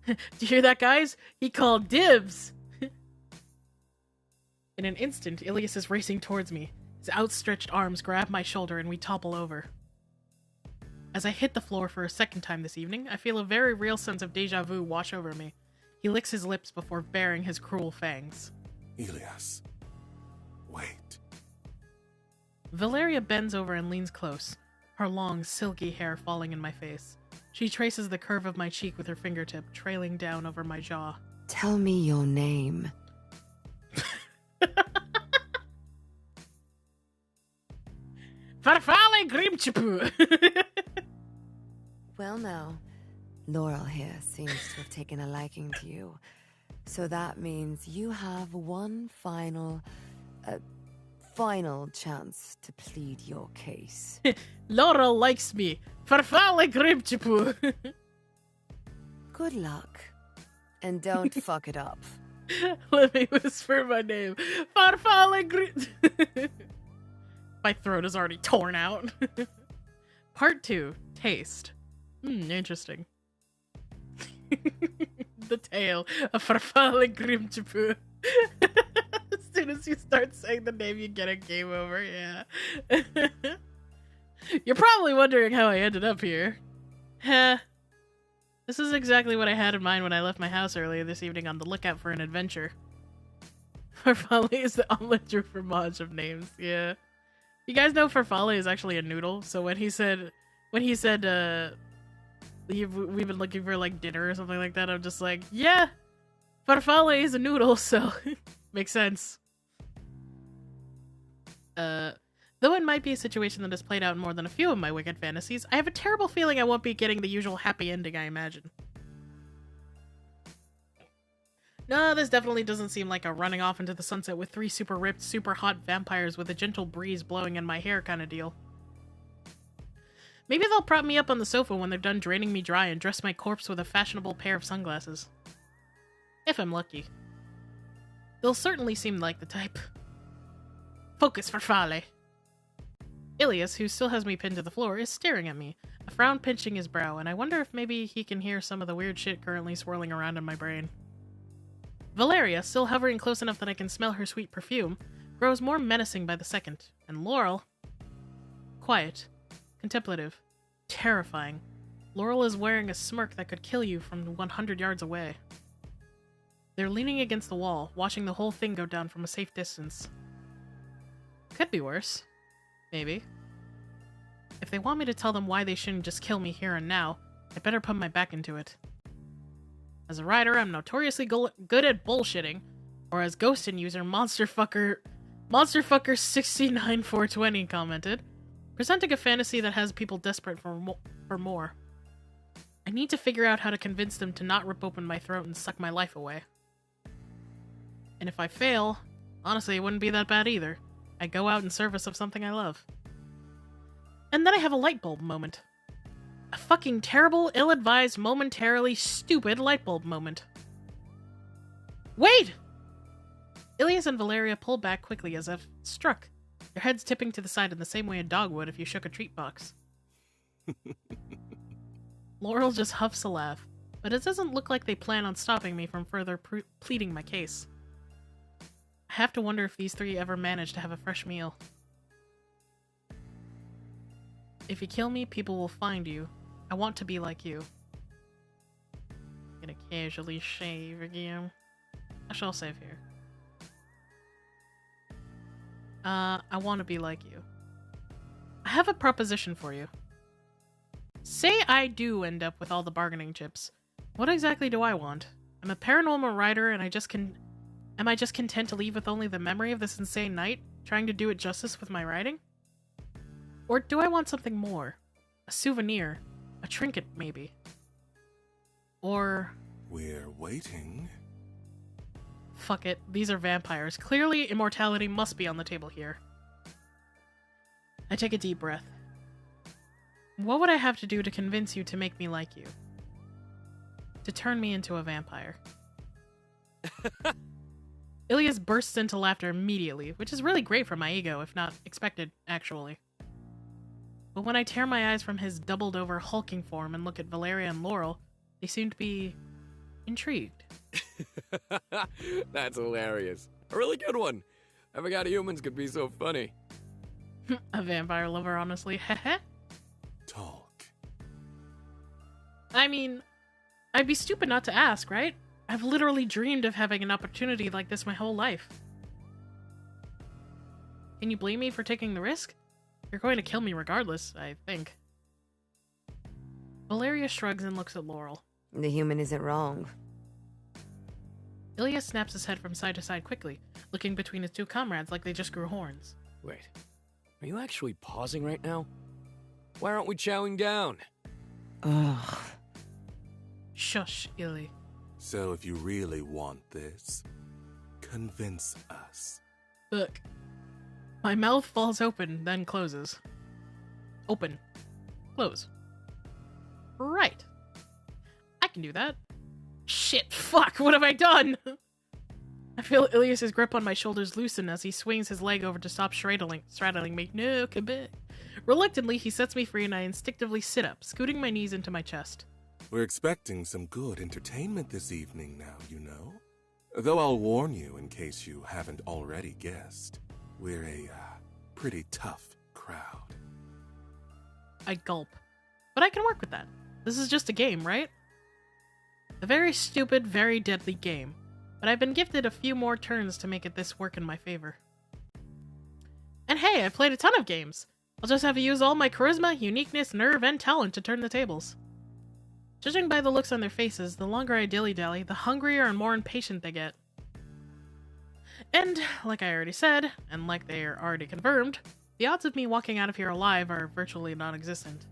Do you hear that, guys? He called dibs! In an instant, Ilias is racing towards me. His outstretched arms grab my shoulder and we topple over. As I hit the floor for a second time this evening, I feel a very real sense of deja vu wash over me. He licks his lips before baring his cruel fangs. Ilias, wait. Valeria bends over and leans close, her long, silky hair falling in my face. She traces the curve of my cheek with her fingertip, trailing down over my jaw. Tell me your name. Farfalle Grimchipu! Well now, Laurel here seems to have taken a liking to you. So that means you have one final chance to plead your case. Laurel likes me. Farfalle Grimchipu! Good luck. And don't fuck it up. Let me whisper my name. Farfalle Grim... My throat is already torn out. Part 2. Taste. Interesting. the tale of Farfalle Grimtjepu. As soon as you start saying the name, you get a game over, yeah. You're probably wondering how I ended up here. Heh. This is exactly what I had in mind when I left my house earlier this evening on the lookout for an adventure. Farfalle is the omelette du fromage of names, yeah. You guys know farfalle is actually a noodle, so when he said, we've been looking for like dinner or something like that, I'm just like, yeah, farfalle is a noodle, so makes sense. Though it might be a situation that has played out in more than a few of my wicked fantasies, I have a terrible feeling I won't be getting the usual happy ending I imagine. No, this definitely doesn't seem like a running off into the sunset with 3 super ripped, super hot vampires with a gentle breeze blowing in my hair kind of deal. Maybe they'll prop me up on the sofa when they're done draining me dry and dress my corpse with a fashionable pair of sunglasses. If I'm lucky. They'll certainly seem like the type. Focus, Farfalle! Ilias, who still has me pinned to the floor, is staring at me, a frown pinching his brow, and I wonder if maybe he can hear some of the weird shit currently swirling around in my brain. Valeria, still hovering close enough that I can smell her sweet perfume, grows more menacing by the second, and Laurel... quiet, contemplative, terrifying. Laurel is wearing a smirk that could kill you from 100 yards away. They're leaning against the wall, watching the whole thing go down from a safe distance. Could be worse. Maybe. If they want me to tell them why they shouldn't just kill me here and now, I better put my back into it. As a writer, I'm notoriously good at bullshitting, or as Ghostin user Monsterfucker69420 commented, presenting a fantasy that has people desperate for more. I need to figure out how to convince them to not rip open my throat and suck my life away. And if I fail, honestly, it wouldn't be that bad either. I go out in service of something I love. And then I have a light bulb moment. A fucking terrible, ill-advised, momentarily stupid light bulb moment. Wait! Ilias and Valeria pull back quickly as if struck, their heads tipping to the side in the same way a dog would if you shook a treat box. Laurel just huffs a laugh, but it doesn't look like they plan on stopping me from further pleading my case. I have to wonder if these 3 ever manage to have a fresh meal. If you kill me, people will find you. I want to be like you. Gonna casually shave again. I shall save here. I want to be like you. I have a proposition for you. Say I do end up with all the bargaining chips. What exactly do I want? I'm a paranormal writer and am I just content to leave with only the memory of this insane night, trying to do it justice with my writing? Or do I want something more? A souvenir? A trinket, maybe? Or... We're waiting. Fuck it, these are vampires. Clearly, immortality must be on the table here. I take a deep breath. What would I have to do to convince you to make me like you? To turn me into a vampire? Ilias bursts into laughter immediately, which is really great for my ego, if not expected, actually. But when I tear my eyes from his doubled-over hulking form and look at Valeria and Laurel, they seem to be intrigued. That's hilarious. A really good one. I forgot humans could be so funny. A vampire lover, honestly. Heh. Talk. I mean, I'd be stupid not to ask, right? I've literally dreamed of having an opportunity like this my whole life. Can you blame me for taking the risk? You're going to kill me regardless, I think. Valeria shrugs and looks at Laurel. The human isn't wrong. Ilias snaps his head from side to side quickly, looking between his 2 comrades like they just grew horns. Wait, are you actually pausing right now? Why aren't we chowing down? Ugh. Shush, Illy. So if you really want this, convince us. Look. My mouth falls open, then closes. Open. Close. Right. I can do that. Shit, fuck, what have I done? I feel Ilias's grip on my shoulders loosen as he swings his leg over to stop straddling me. No, kabit. Reluctantly, he sets me free and I instinctively sit up, scooting my knees into my chest. We're expecting some good entertainment this evening now, you know. Though I'll warn you in case you haven't already guessed, we're a pretty tough crowd. I gulp. But I can work with that. This is just a game, right? A very stupid, very deadly game. But I've been gifted a few more turns to make this work in my favor. And hey, I've played a ton of games. I'll just have to use all my charisma, uniqueness, nerve, and talent to turn the tables. Judging by the looks on their faces, the longer I dilly-dally, the hungrier and more impatient they get. And, like I already said, and like they are already confirmed, the odds of me walking out of here alive are virtually non-existent.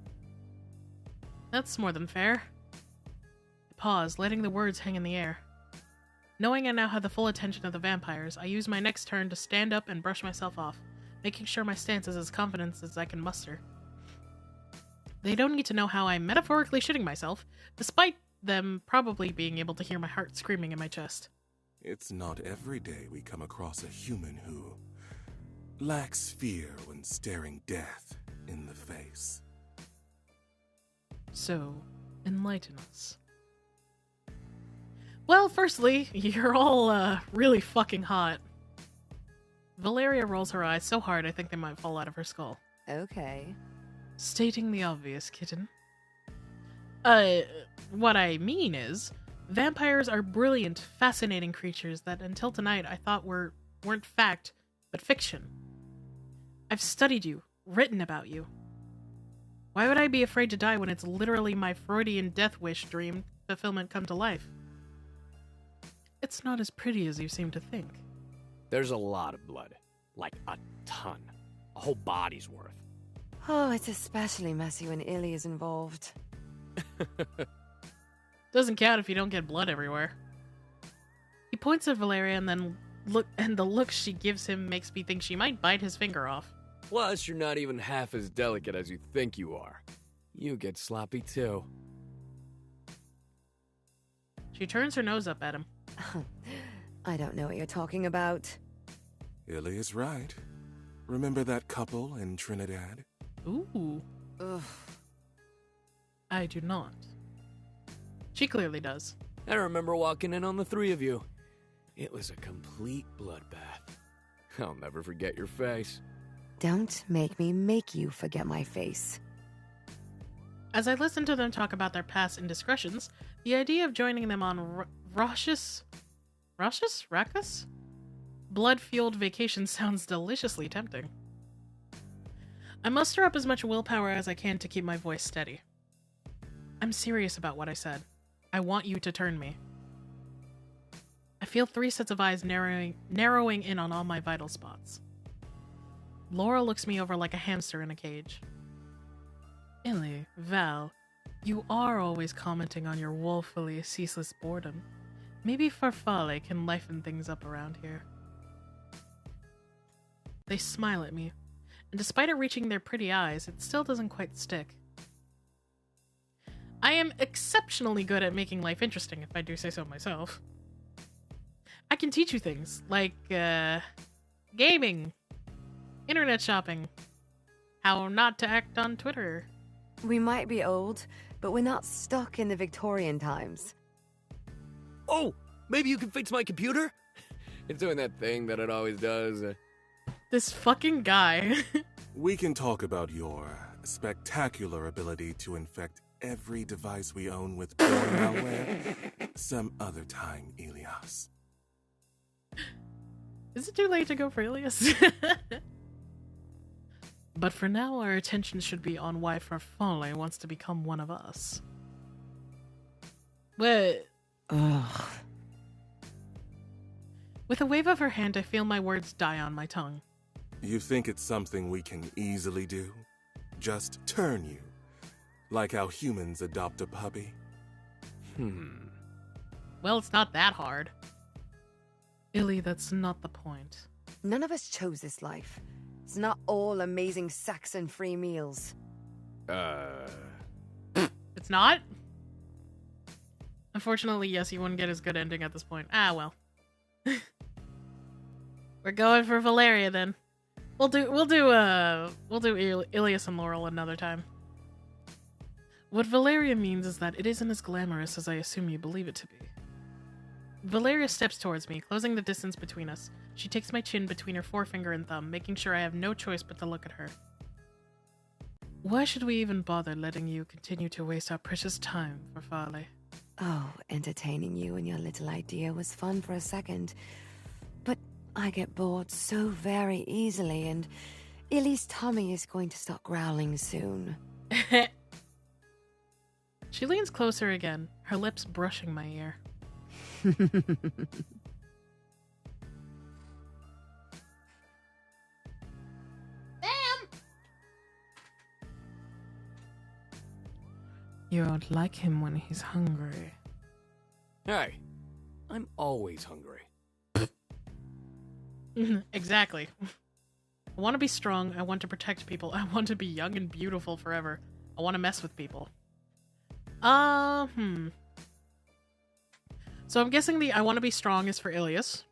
That's more than fair. I pause, letting the words hang in the air. Knowing I now have the full attention of the vampires, I use my next turn to stand up and brush myself off, making sure my stance is as confident as I can muster. They don't need to know how I'm metaphorically shitting myself, despite them probably being able to hear my heart screaming in my chest. It's not every day we come across a human who lacks fear when staring death in the face. So, enlighten us. Well, firstly, you're all, really fucking hot. Valeria rolls her eyes so hard I think they might fall out of her skull. Okay. Stating the obvious, kitten. What I mean is, vampires are brilliant, fascinating creatures that until tonight I thought weren't fact, but fiction. I've studied you, written about you. Why would I be afraid to die when it's literally my Freudian death wish dream fulfillment come to life? It's not as pretty as you seem to think. There's a lot of blood. Like a ton. A whole body's worth. Oh, it's especially messy when Illy is involved. Doesn't count if you don't get blood everywhere. He points at Valeria and then the look she gives him makes me think she might bite his finger off. Plus, you're not even half as delicate as you think you are. You get sloppy too. She turns her nose up at him. I don't know what you're talking about. Illy is right. Remember that couple in Trinidad? Ooh. Ugh. I do not. She clearly does. I remember walking in on the three of you. It was a complete bloodbath. I'll never forget your face. Don't make me make you forget my face. As I listen to them talk about their past indiscretions, the idea of joining them on Raucous? Blood-fueled vacation sounds deliciously tempting. I muster up as much willpower as I can to keep my voice steady. I'm serious about what I said. I want you to turn me. I feel 3 sets of eyes narrowing in on all my vital spots. Laura looks me over like a hamster in a cage. Illy, Val, you are always commenting on your woefully ceaseless boredom. Maybe Farfalle can liven things up around here. They smile at me, and despite it reaching their pretty eyes, it still doesn't quite stick. I am exceptionally good at making life interesting, if I do say so myself. I can teach you things, like, gaming, internet shopping, how not to act on Twitter. We might be old, but we're not stuck in the Victorian times. Oh, maybe you can fix my computer? It's doing that thing that it always does. This fucking guy. We can talk about your spectacular ability to infect every device we own with porn malware some other time, Elias. Is it too late to go for Ilias? But for now, our attention should be on why Farfalle wants to become one of us. What? Ugh. With a wave of her hand, I feel my words die on my tongue. You think it's something we can easily do? Just turn you. Like how humans adopt a puppy? Well, it's not that hard. Illy, that's not the point. None of us chose this life. It's not all amazing Saxon free meals. It's not? Unfortunately, yes, you wouldn't get as good ending at this point. Ah, well. We're going for Valeria then. We'll do Ilias and Laurel another time. What Valeria means is that it isn't as glamorous as I assume you believe it to be. Valeria steps towards me, closing the distance between us. She takes my chin between her forefinger and thumb, making sure I have no choice but to look at her. Why should we even bother letting you continue to waste our precious time for Farley? Oh, entertaining you and your little idea was fun for a second. But I get bored so very easily, and Illy's tummy is going to start growling soon. She leans closer again, her lips brushing my ear. You don't like him when he's hungry. Hey, I'm always hungry. Exactly. I want to be strong, I want to protect people, I want to be young and beautiful forever. I want to mess with people. So I'm guessing the I want to be strong is for Ilias.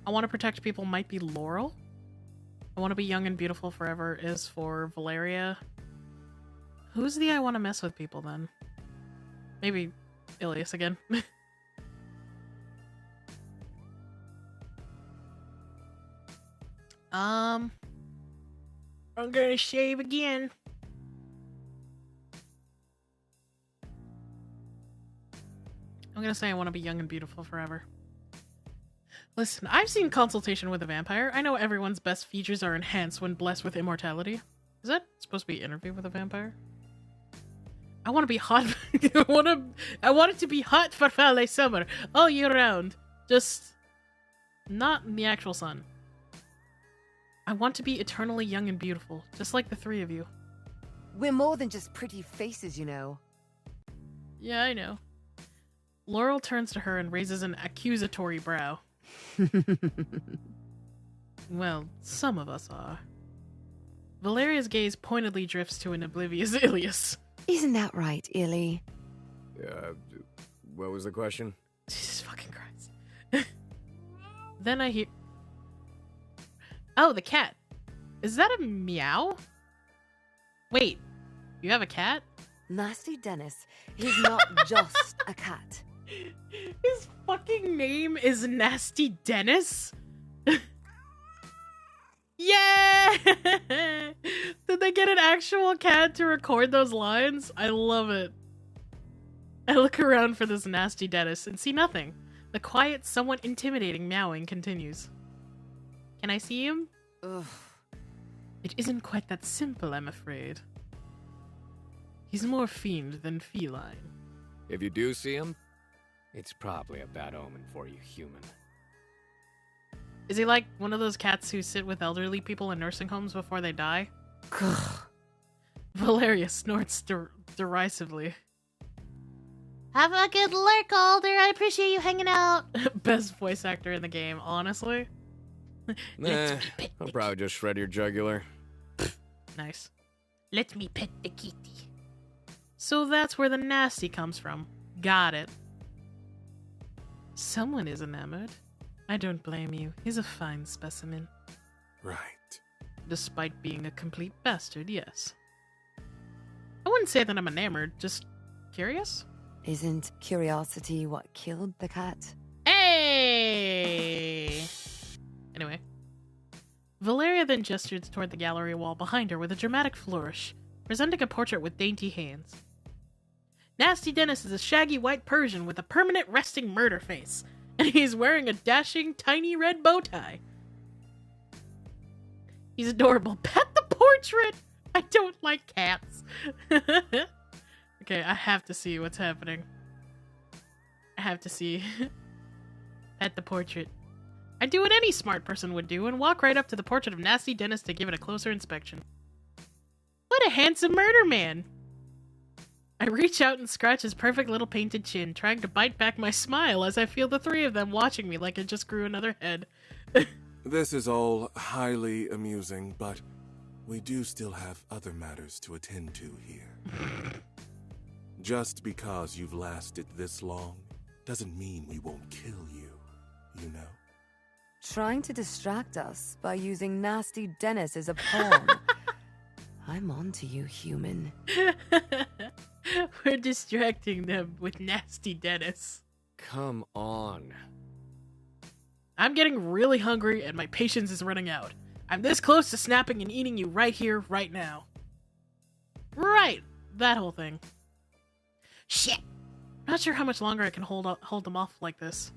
I want to protect people might be Laurel. I want to be young and beautiful forever is for Valeria. Who's the I want to mess with people then? Maybe Ilias again. I'm gonna shave again. I'm gonna say I want to be young and beautiful forever. Listen, I've seen Consultation with a Vampire. I know everyone's best features are enhanced when blessed with immortality. Is that supposed to be Interview with a Vampire? I want to be hot. I want it to be hot for Farley summer all year round. Just not in the actual sun. I want to be eternally young and beautiful, just like the three of you. We're more than just pretty faces, you know. Yeah, I know. Laurel turns to her and raises an accusatory brow. Well, some of us are. Valeria's gaze pointedly drifts to an oblivious Ilias. Isn't that right, Illy? What was the question? Jesus fucking Christ. Then I hear... Oh, the cat. Is that a meow? Wait, you have a cat? Nasty Dennis. He's not just a cat. His fucking name is Nasty Dennis? Yeah! Did they get an actual cat to record those lines? I love it. I look around for this Nasty Dennis and see nothing. The quiet, somewhat intimidating meowing continues. Can I see him? Ugh. It isn't quite that simple, I'm afraid. He's more fiend than feline. If you do see him, it's probably a bad omen for you, human. Is he like one of those cats who sit with elderly people in nursing homes before they die? Valeria snorts derisively. Have a good lurk, Alder. I appreciate you hanging out. Best voice actor in the game, honestly. Nah, I'll probably just shred your jugular. Nice. Let me pet the kitty. So that's where the nasty comes from. Got it. Someone is enamored. I don't blame you. He's a fine specimen. Right. Despite being a complete bastard, yes. I wouldn't say that I'm enamored, just curious. Isn't curiosity what killed the cat? Hey! Anyway. Valeria then gestures toward the gallery wall behind her with a dramatic flourish, presenting a portrait with dainty hands. Nasty Dennis is a shaggy white Persian with a permanent resting murder face, and he's wearing a dashing, tiny red bow tie. He's adorable. Pet the portrait! I don't like cats. Okay, I have to see what's happening. I have to see. Pet the portrait. I do what any smart person would do and walk right up to the portrait of Nasty Dennis to give it a closer inspection. What a handsome murder man! I reach out and scratch his perfect little painted chin, trying to bite back my smile as I feel the three of them watching me like I just grew another head. This is all highly amusing, but we do still have other matters to attend to here. Just because you've lasted this long doesn't mean we won't kill you, you know? Trying to distract us by using Nasty Dennis as a pawn. I'm on to you, human. We're distracting them with nasty Dennis. Come on. I'm getting really hungry and my patience is running out. I'm this close to snapping and eating you right here, right now. Right, that whole thing. Shit! Not sure how much longer I can hold them off like this.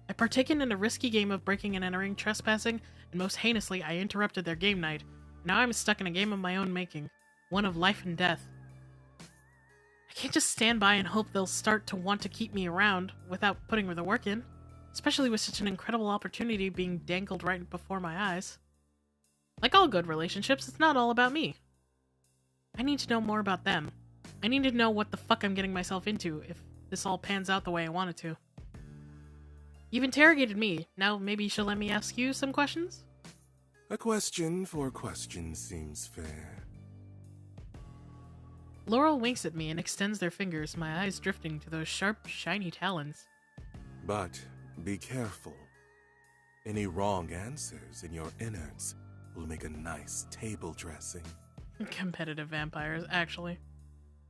I've partaken in a risky game of breaking and entering, trespassing, and most heinously, I interrupted their game night. Now I'm stuck in a game of my own making. One of life and death. I can't just stand by and hope they'll start to want to keep me around without putting the work in. Especially with such an incredible opportunity being dangled right before my eyes. Like all good relationships, it's not all about me. I need to know more about them. I need to know what the fuck I'm getting myself into if this all pans out the way I want it to. You've interrogated me. Now maybe you should let me ask you some questions? A question for a question seems fair. Laurel winks at me and extends their fingers, my eyes drifting to those sharp, shiny talons. But be careful. Any wrong answers in your innards will make a nice table dressing. Competitive vampires, actually.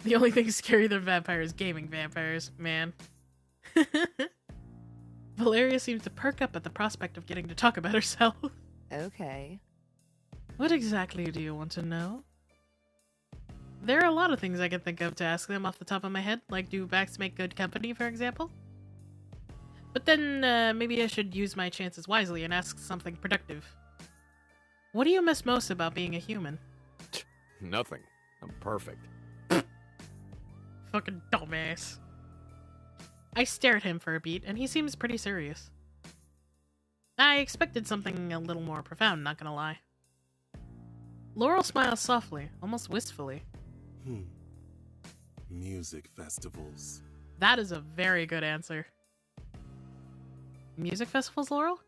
The only thing scarier than vampires is gaming vampires, man. Valeria seems to perk up at the prospect of getting to talk about herself. Okay. What exactly do you want to know? There are a lot of things I can think of to ask them off the top of my head, like do backs make good company, for example? But then, maybe I should use my chances wisely and ask something productive. What do you miss most about being a human? Nothing. I'm perfect. Fucking dumbass. I stare at him for a beat, and he seems pretty serious. I expected something a little more profound, not gonna lie. Laurel smiles softly, almost wistfully. Music festivals. That is a very good answer. Music festivals, Laurel?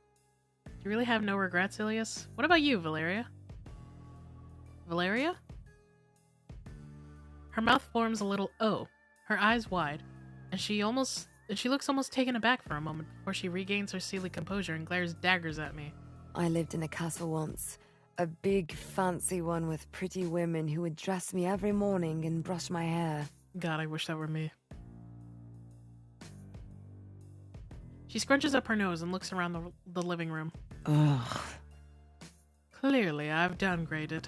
Do you really have no regrets, Ilias? What about you, Valeria? Valeria? Her mouth forms a little O, her eyes wide, and she looks almost taken aback for a moment before she regains her steely composure and glares daggers at me. I lived in a castle once. A big, fancy one with pretty women who would dress me every morning and brush my hair. God, I wish that were me. She scrunches up her nose and looks around the living room. Ugh. Clearly, I've downgraded.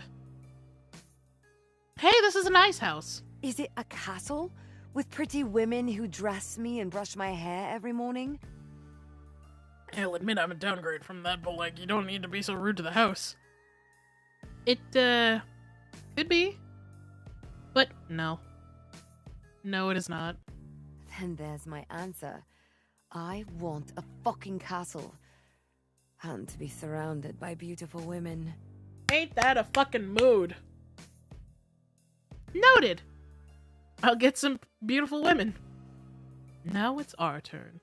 Hey, this is a nice house. Is it a castle? With pretty women who dress me and brush my hair every morning? I'll admit I'm a downgrade from that, but like, you don't need to be so rude to the house. It, could be. But no. No, it is not. Then there's my answer. I want a fucking castle. And to be surrounded by beautiful women. Ain't that a fucking mood? Noted! I'll get some beautiful women. Now it's our turn.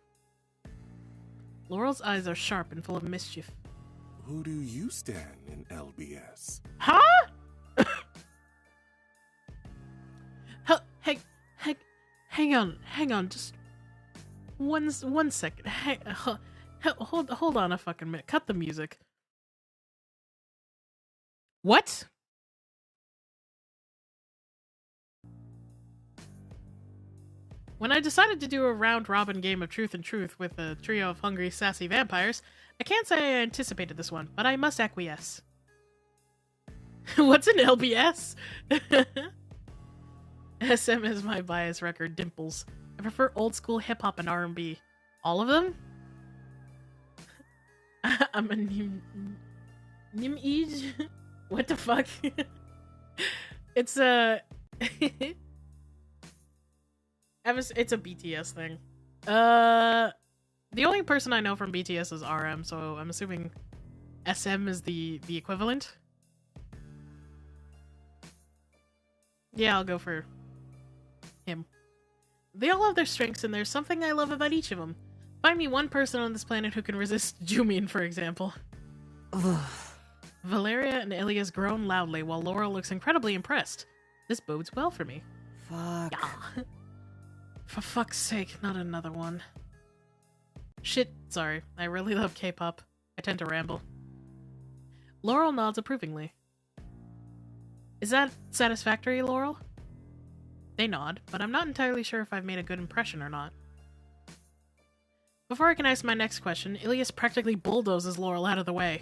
Laurel's eyes are sharp and full of mischief. Who do you stand in LBS? Huh? Hang on, just one second. Hold on a fucking minute. Cut the music. What? When I decided to do a round-robin game of Truth and Truth with a trio of hungry, sassy vampires, I can't say I anticipated this one, but I must acquiesce. What's an LBS? SM is my bias record, Dimples. I prefer old-school hip-hop and R&B. All of them? I'm a Nim-Age? What the fuck? It's a... It's a BTS thing. The only person I know from BTS is RM, so I'm assuming SM is the equivalent. Yeah, I'll go for him. They all have their strengths, and there's something I love about each of them. Find me one person on this planet who can resist Jumin, for example. Valeria and Ilias groan loudly, while Laura looks incredibly impressed. This bodes well for me. Fuck. Yeah. For fuck's sake, not another one. Shit, sorry. I really love K-pop. I tend to ramble. Laurel nods approvingly. Is that satisfactory, Laurel? They nod, but I'm not entirely sure if I've made a good impression or not. Before I can ask my next question, Ilias practically bulldozes Laurel out of the way.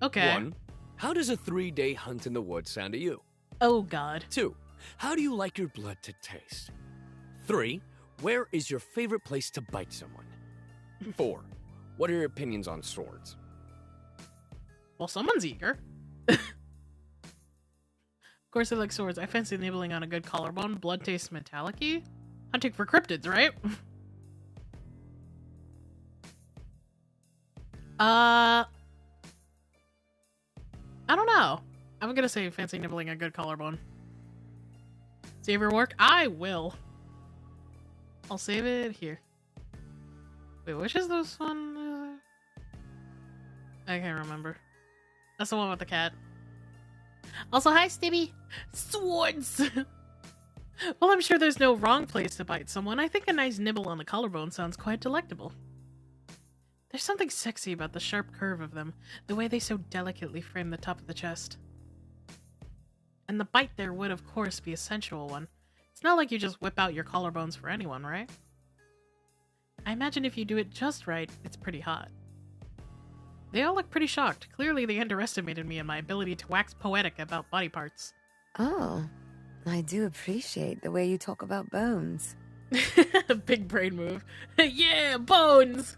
Okay. 1. How does a 3-day hunt in the woods sound to you? Oh god. 2. How do you like your blood to taste? 3. Where is your favorite place to bite someone? 4. What are your opinions on swords? Well, someone's eager. Of course I like swords. I fancy nibbling on a good collarbone. Blood tastes metallic-y. Hunting for cryptids, right? I don't know. I'm gonna say fancy nibbling a good collarbone. Save your work? I will. I'll save it here. Wait, which is this one? I can't remember. That's the one with the cat. Also, hi, Stibby. Swords! Well, I'm sure there's no wrong place to bite someone. I think a nice nibble on the collarbone sounds quite delectable. There's something sexy about the sharp curve of them, the way they so delicately frame the top of the chest. And the bite there would, of course, be a sensual one. It's not like you just whip out your collarbones for anyone, right? I imagine if you do it just right, it's pretty hot. They all look pretty shocked. Clearly they underestimated me and my ability to wax poetic about body parts. Oh, I do appreciate the way you talk about bones. Big brain move. Yeah, bones!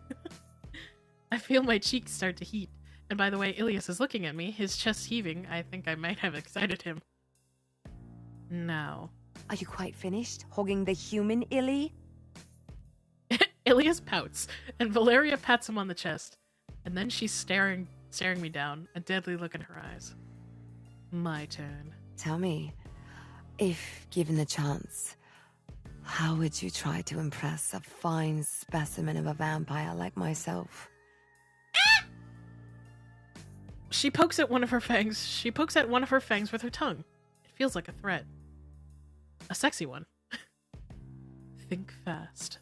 I feel my cheeks start to heat. And by the way, Ilias is looking at me, his chest heaving. I think I might have excited him. Now. Are you quite finished hogging the human, Illy? Ilias pouts, and Valeria pats him on the chest. And then she's staring me down, a deadly look in her eyes. My turn. Tell me, if given the chance, how would you try to impress a fine specimen of a vampire like myself? She pokes at one of her fangs. She pokes at one of her fangs with her tongue. It feels like a threat. A sexy one. Think fast.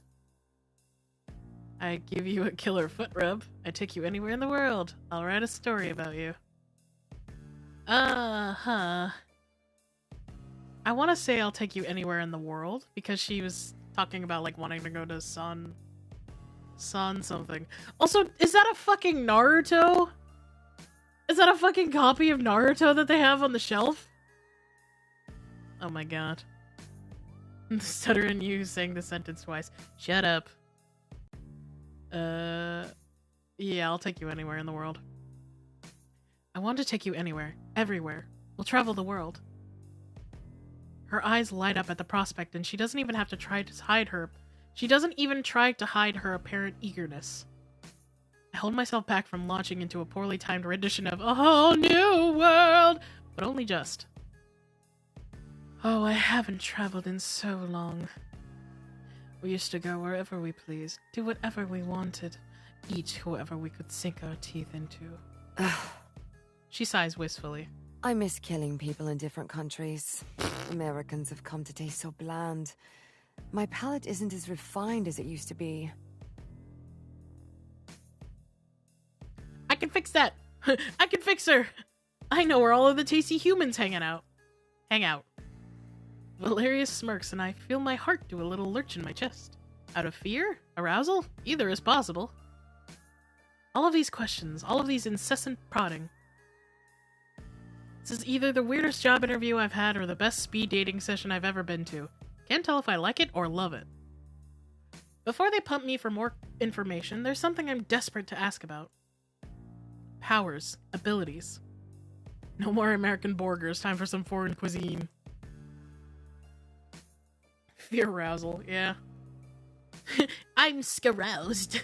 I give you a killer foot rub. I take you anywhere in the world. I'll write a story about you. I want to say I'll take you anywhere in the world, because she was talking about, like, wanting to go to Sun something. Also, is that a fucking Naruto? Is that a fucking copy of Naruto that they have on the shelf? Oh my god. Stutter and you saying the sentence twice. Shut up. Yeah, I'll take you anywhere in the world. I want to take you anywhere. Everywhere. We'll travel the world. Her eyes light up at the prospect, and she doesn't even have to try to hide her. She doesn't even try to hide her apparent eagerness. I hold myself back from launching into a poorly timed rendition of A Whole New World, but only just. Oh, I haven't traveled in so long. We used to go wherever we pleased, do whatever we wanted, eat whoever we could sink our teeth into. She sighs wistfully. I miss killing people in different countries. Americans have come to taste so bland. My palate isn't as refined as it used to be. I can fix that! I can fix her! I know where all of the tasty humans hang out. Valeria smirks, and I feel my heart do a little lurch in my chest. Out of fear? Arousal? Either is possible. All of these questions, all of these incessant prodding. This is either the weirdest job interview I've had or the best speed dating session I've ever been to. Can't tell if I like it or love it. Before they pump me for more information, there's something I'm desperate to ask about. Powers. Abilities. No more American burgers, time for some foreign cuisine. Fear arousal, yeah. I'm scaroused.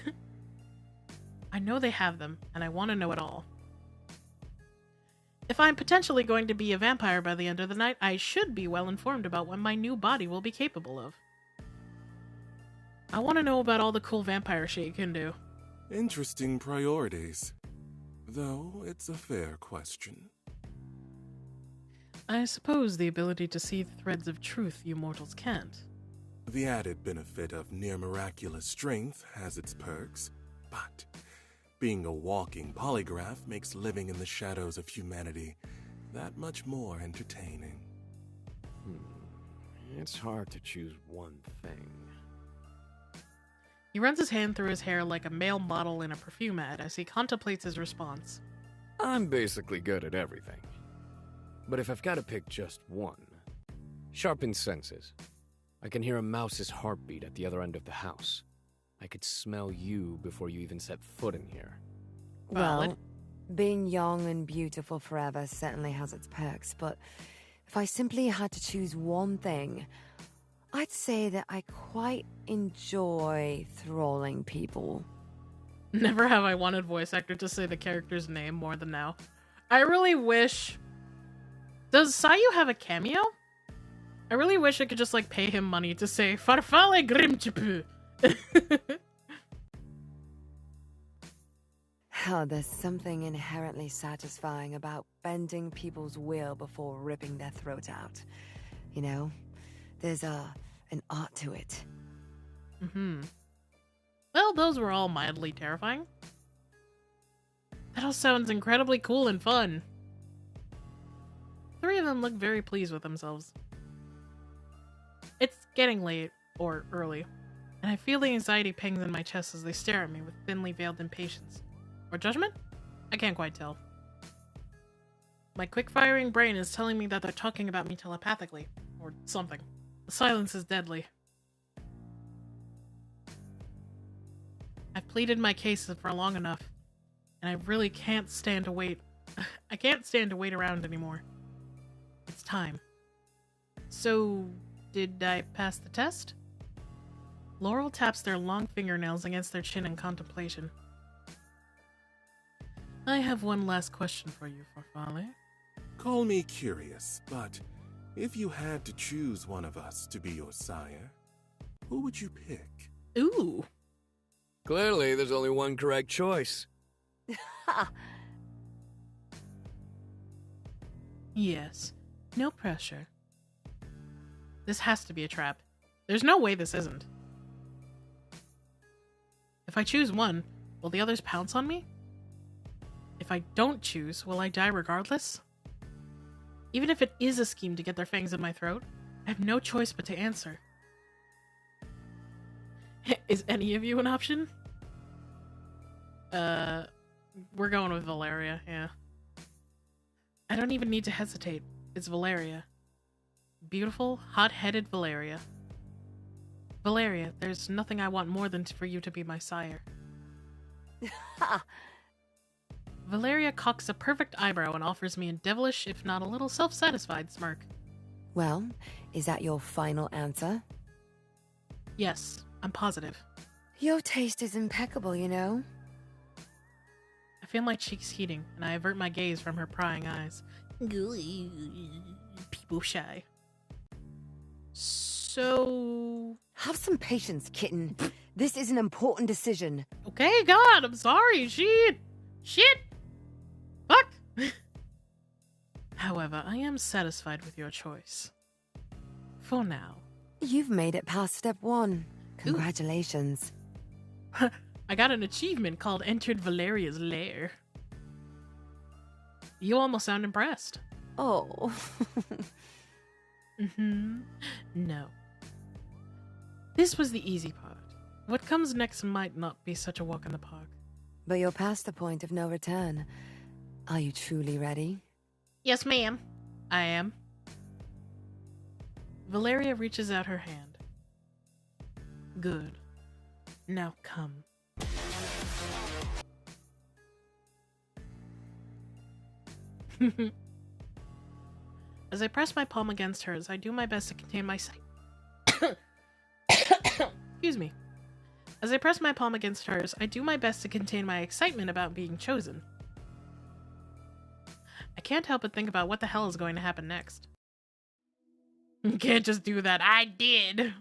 I know they have them, and I want to know it all. If I'm potentially going to be a vampire by the end of the night, I should be well informed about what my new body will be capable of. I want to know about all the cool vampire shit you can do. Interesting priorities. Though it's a fair question. I suppose the ability to see the threads of truth you mortals can't. The added benefit of near-miraculous strength has its perks, but being a walking polygraph makes living in the shadows of humanity that much more entertaining. It's hard to choose one thing. He runs his hand through his hair like a male model in a perfume ad as he contemplates his response. I'm basically good at everything. But if I've got to pick just one, sharpened senses. I can hear a mouse's heartbeat at the other end of the house. I could smell you before you even set foot in here. Valid. Well, being young and beautiful forever certainly has its perks, but if I simply had to choose one thing, I'd say that I quite enjoy thralling people. Never have I wanted voice actor to say the character's name more than now. I really wish... Does Sayu have a cameo? I really wish I could just, like, pay him money to say Farfalle Grimchipu. Oh, there's something inherently satisfying about bending people's will before ripping their throat out. You know? There's an art to it. Mm-hmm. Well, those were all mildly terrifying. That all sounds incredibly cool and fun. 3 of them look very pleased with themselves. It's getting late, or early, and I feel the anxiety pangs in my chest as they stare at me with thinly veiled impatience. Or judgment? I can't quite tell. My quick-firing brain is telling me that they're talking about me telepathically, or something. The silence is deadly. I've pleaded my case for long enough, and I really can't stand to wait. I can't stand to wait around anymore. It's time. So, did I pass the test? Laurel taps their long fingernails against their chin in contemplation. I have one last question for you, Farfalle. Call me curious, but if you had to choose one of us to be your sire, who would you pick? Ooh. Clearly, there's only one correct choice. Yes. No pressure. This has to be a trap. There's no way this isn't. If I choose one, will the others pounce on me? If I don't choose, will I die regardless? Even if it is a scheme to get their fangs in my throat, I have no choice but to answer. Is any of you an option? We're going with Valeria, yeah. I don't even need to hesitate. It's Valeria. Beautiful, hot-headed Valeria. Valeria, there's nothing I want more than for you to be my sire. Valeria cocks a perfect eyebrow and offers me a devilish, if not a little self-satisfied smirk. Well, is that your final answer? Yes, I'm positive. Your taste is impeccable, you know? I feel my cheeks heating, and I avert my gaze from her prying eyes. People shy. So... Have some patience, kitten. This is an important decision. Okay, God, I'm sorry. Shit. Fuck. However, I am satisfied with your choice. For now. You've made it past step 1. Congratulations. I got an achievement called Entered Valeria's Lair. You almost sound impressed. Oh. No. This was the easy part. What comes next might not be such a walk in the park. But you're past the point of no return. Are you truly ready? Yes, ma'am. I am. Valeria reaches out her hand. Good. Now come. As I press my palm against hers, I do my best to contain my Excuse me. As I press my palm against hers, I do my best to contain my excitement about being chosen. I can't help but think about what the hell is going to happen next. You can't just do that. I did.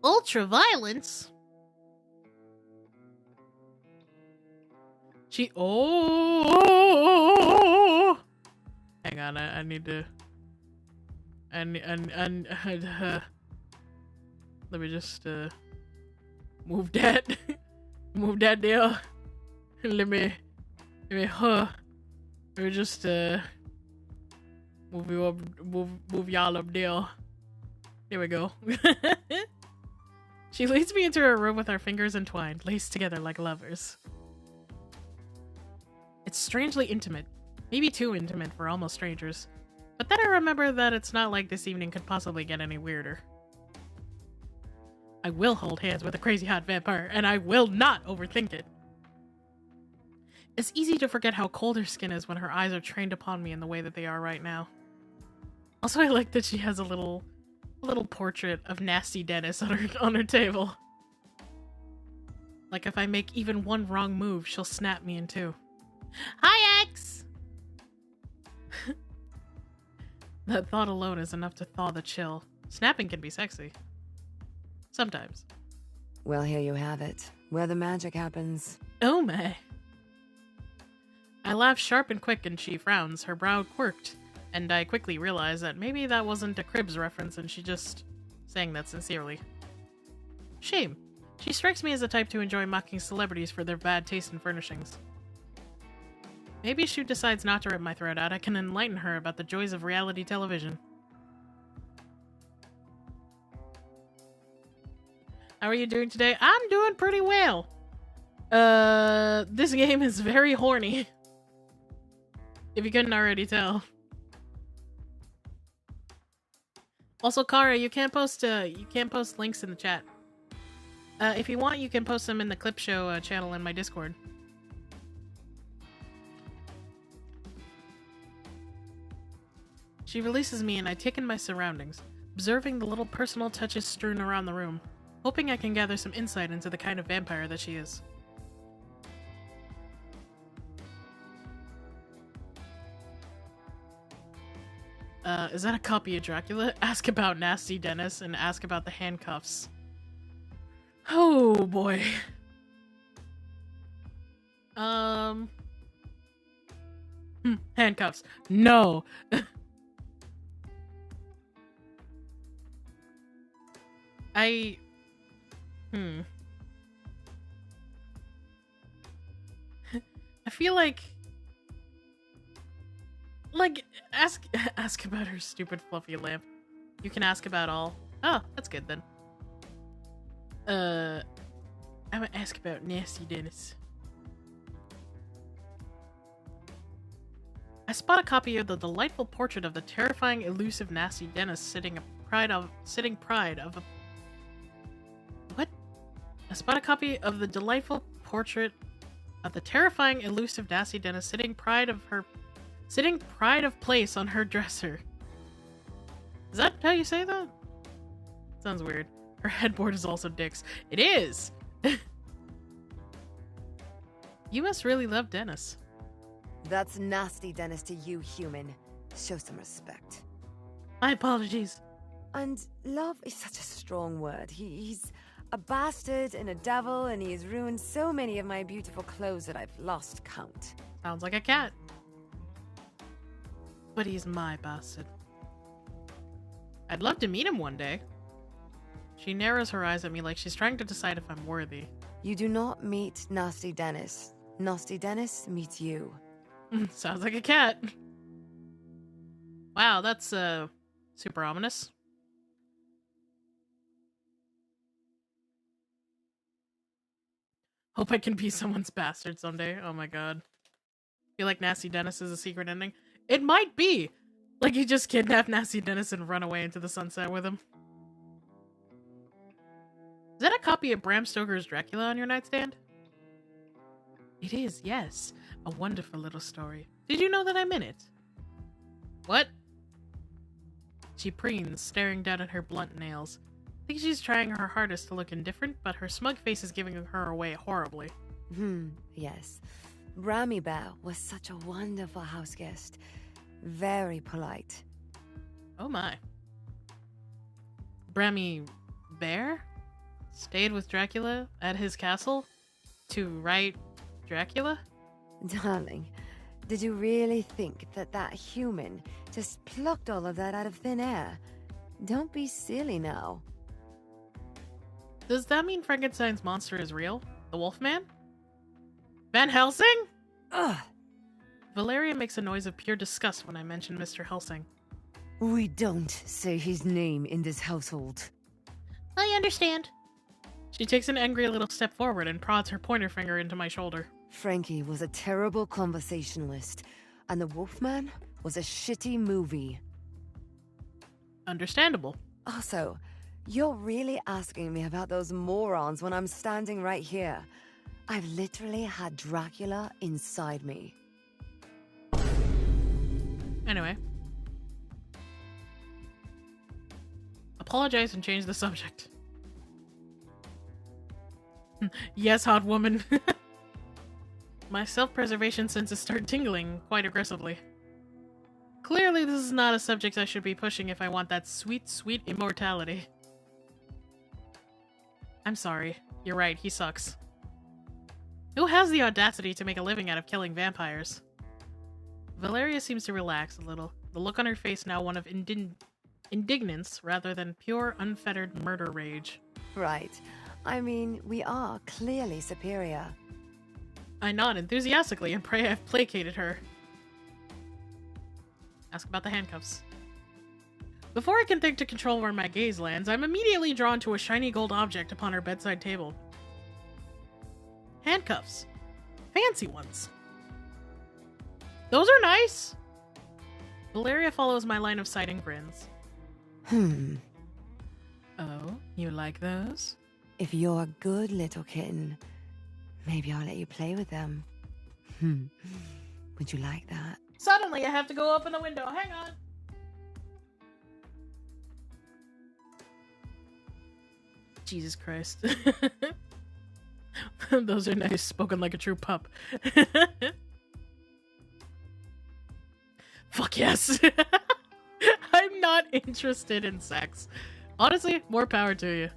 Ultraviolence? Oh! Hang on, I need to... let me just, move that. Move that there. Let me just, Move you up, move y'all up there. Here we go. She leads me into her room with our fingers entwined, laced together like lovers. It's strangely intimate. Maybe too intimate for almost strangers. But then I remember that it's not like this evening could possibly get any weirder. I will hold hands with a crazy hot vampire, and I will not overthink it. It's easy to forget how cold her skin is when her eyes are trained upon me in the way that they are right now. Also, I like that she has a little portrait of Nasty Dennis on her table. Like if I make even one wrong move, she'll snap me in two. Hi, X! That thought alone is enough to thaw the chill. Snapping can be sexy. Sometimes. Well, here you have it, where the magic happens. Oh my. I laugh sharp and quick and she frowns, her brow quirked, and I quickly realize that maybe that wasn't a Cribs reference and she just saying that sincerely. Shame. She strikes me as the type to enjoy mocking celebrities for their bad taste in furnishings. Maybe if she decides not to rip my throat out, I can enlighten her about the joys of reality television. How are you doing today? I'm doing pretty well. This game is very horny. If you couldn't already tell. Also, Kara, you can't post links in the chat. If you want, you can post them in the Clip Show channel in my Discord. She releases me and I take in my surroundings, observing the little personal touches strewn around the room, hoping I can gather some insight into the kind of vampire that she is. Is that a copy of Dracula? Ask about Nasty Dennis and ask about the handcuffs. Oh boy. Handcuffs. No. I feel like ask about her stupid fluffy lamp. You can ask about all. Oh, that's good then. I'm gonna ask about Nasty Dennis. I spot a copy of the delightful portrait of the terrifying, elusive Nasty Dennis sitting pride of a. What? I spot a copy of the delightful portrait of the terrifying, elusive Nasty Dennis sitting pride of place on her dresser. Is that how you say that? Sounds weird. Her headboard is also dicks. It is! You must really love Dennis. That's Nasty Dennis to you, human. Show some respect. My apologies. And love is such a strong word. He's a bastard and a devil, and he has ruined so many of my beautiful clothes that I've lost count. Sounds like a cat. But he's my bastard. I'd love to meet him one day. She narrows her eyes at me like she's trying to decide if I'm worthy. You do not meet Nasty Dennis. Nasty Dennis meets you. Sounds like a cat. Wow, that's super ominous. Hope I can be someone's bastard someday. Oh my god. Feel like Nasty Dennis is a secret ending? It might be! Like you just kidnap Nasty Dennis and run away into the sunset with him. Is that a copy of Bram Stoker's Dracula on your nightstand? It is, yes. A wonderful little story. Did you know that I'm in it? What? She preens, staring down at her blunt nails. I think she's trying her hardest to look indifferent, but her smug face is giving her away horribly. Yes. Brammy Bear was such a wonderful house guest. Very polite. Oh my. Brammy Bear? Stayed with Dracula at his castle? To write Dracula? Darling, did you really think that human just plucked all of that out of thin air? Don't be silly now. Does that mean Frankenstein's monster is real? The Wolfman? Van Helsing? Ugh! Valeria makes a noise of pure disgust when I mention Mr. Helsing. We don't say his name in this household. I understand. She takes an angry little step forward and prods her pointer finger into my shoulder. Frankie was a terrible conversationalist, and The Wolfman was a shitty movie. Understandable. Also, you're really asking me about those morons when I'm standing right here. I've literally had Dracula inside me. Anyway. Apologize and change the subject. Yes, hot woman. My self-preservation senses start tingling quite aggressively. Clearly, this is not a subject I should be pushing if I want that sweet, sweet immortality. I'm sorry. You're right, he sucks. Who has the audacity to make a living out of killing vampires? Valeria seems to relax a little, the look on her face now one of indignance rather than pure, unfettered murder rage. Right. I mean, we are clearly superior. I nod enthusiastically and pray I've placated her. Ask about the handcuffs. Before I can think to control where my gaze lands, I'm immediately drawn to a shiny gold object upon her bedside table. Handcuffs. Fancy ones. Those are nice! Valeria follows my line of sight and grins. Oh, you like those? If you're a good little kitten, maybe I'll let you play with them. Would you like that? Suddenly, I have to go open the window. Hang on. Jesus Christ. Those are nice, spoken like a true pup. Fuck yes. I'm not interested in sex. Honestly, more power to you.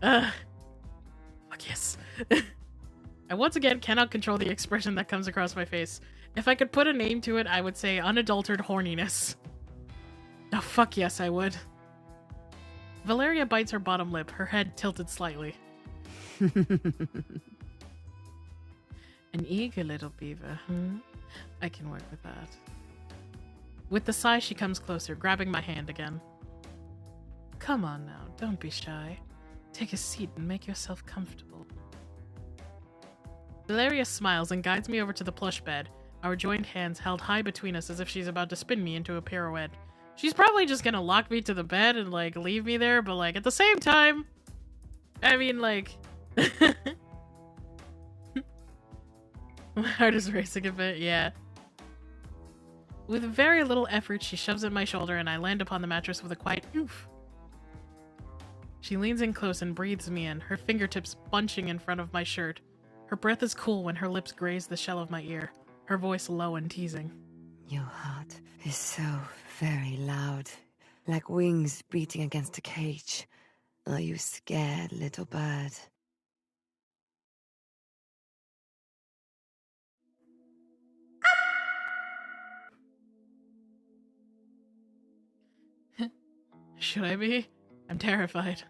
Fuck yes. I once again cannot control the expression that comes across my face. If I could put a name to it, I would say unadulterated horniness. Oh, fuck yes, I would. Valeria bites her bottom lip, her head tilted slightly. An eager little beaver, I can work with that. With the sigh, she comes closer, grabbing my hand again. Come on now, don't be shy. Take a seat and make yourself comfortable. Valeria smiles and guides me over to the plush bed, our joined hands held high between us as if she's about to spin me into a pirouette. She's probably just gonna lock me to the bed and, like, leave me there, but, like, at the same time... I mean, like... My heart is racing a bit, yeah. With very little effort, she shoves at my shoulder and I land upon the mattress with a quiet oof. She leans in close and breathes me in, her fingertips bunching in front of my shirt. Her breath is cool when her lips graze the shell of my ear, her voice low and teasing. Your heart is so very loud, like wings beating against a cage. Are you scared, little bird? Should I be? I'm terrified.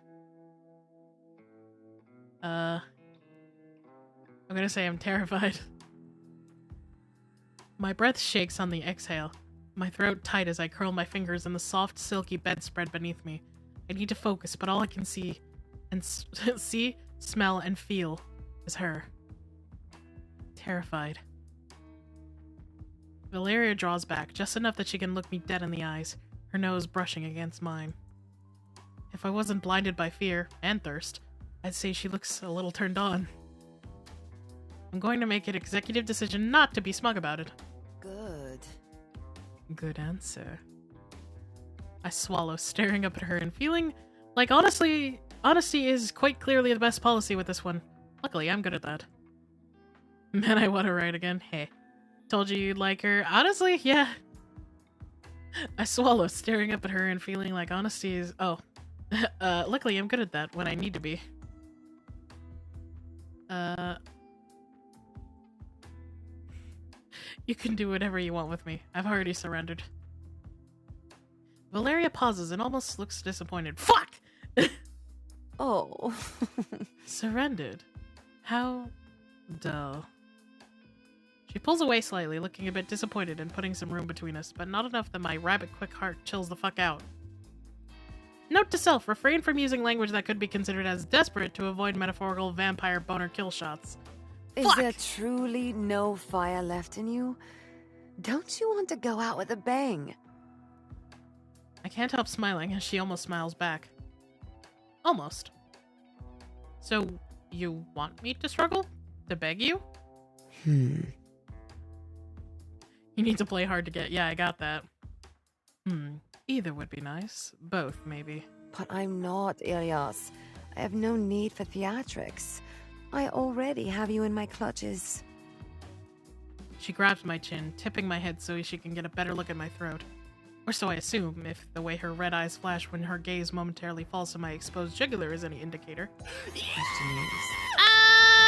I'm gonna say I'm terrified. My breath shakes on the exhale, my throat tight as I curl my fingers in the soft, silky bedspread beneath me. I need to focus, but all I can see and see, smell, and feel is her. Terrified. Valeria draws back, just enough that she can look me dead in the eyes, her nose brushing against mine. If I wasn't blinded by fear and thirst, I'd say she looks a little turned on. I'm going to make an executive decision not to be smug about it. Good. Good answer. I swallow, staring up at her and feeling like honesty is quite clearly the best policy with this one. Luckily, I'm good at that. Man, I want to write again. Hey. Told you you'd like her. Honestly, yeah. I swallow, staring up at her and feeling like honesty is... Oh. Luckily, I'm good at that when I need to be. You can do whatever you want with me. I've already surrendered. Valeria pauses and almost looks disappointed. Fuck! Oh. Surrendered? How dull. She pulls away slightly, looking a bit disappointed and putting some room between us, but not enough that my rabbit-quick heart chills the fuck out. Note to self, refrain from using language that could be considered as desperate to avoid metaphorical vampire boner kill shots. Is Fuck! there truly no fire left in you? Don't you want to go out with a bang? I can't help smiling as she almost smiles back. Almost. So, you want me to struggle? To beg you? You need to play hard to get. Yeah, I got that. Either would be nice. Both, maybe. But I'm not, Ilias. I have no need for theatrics. I already have you in my clutches. She grabs my chin, tipping my head so she can get a better look at my throat. Or so I assume, if the way her red eyes flash when her gaze momentarily falls to my exposed jugular is any indicator. Question is,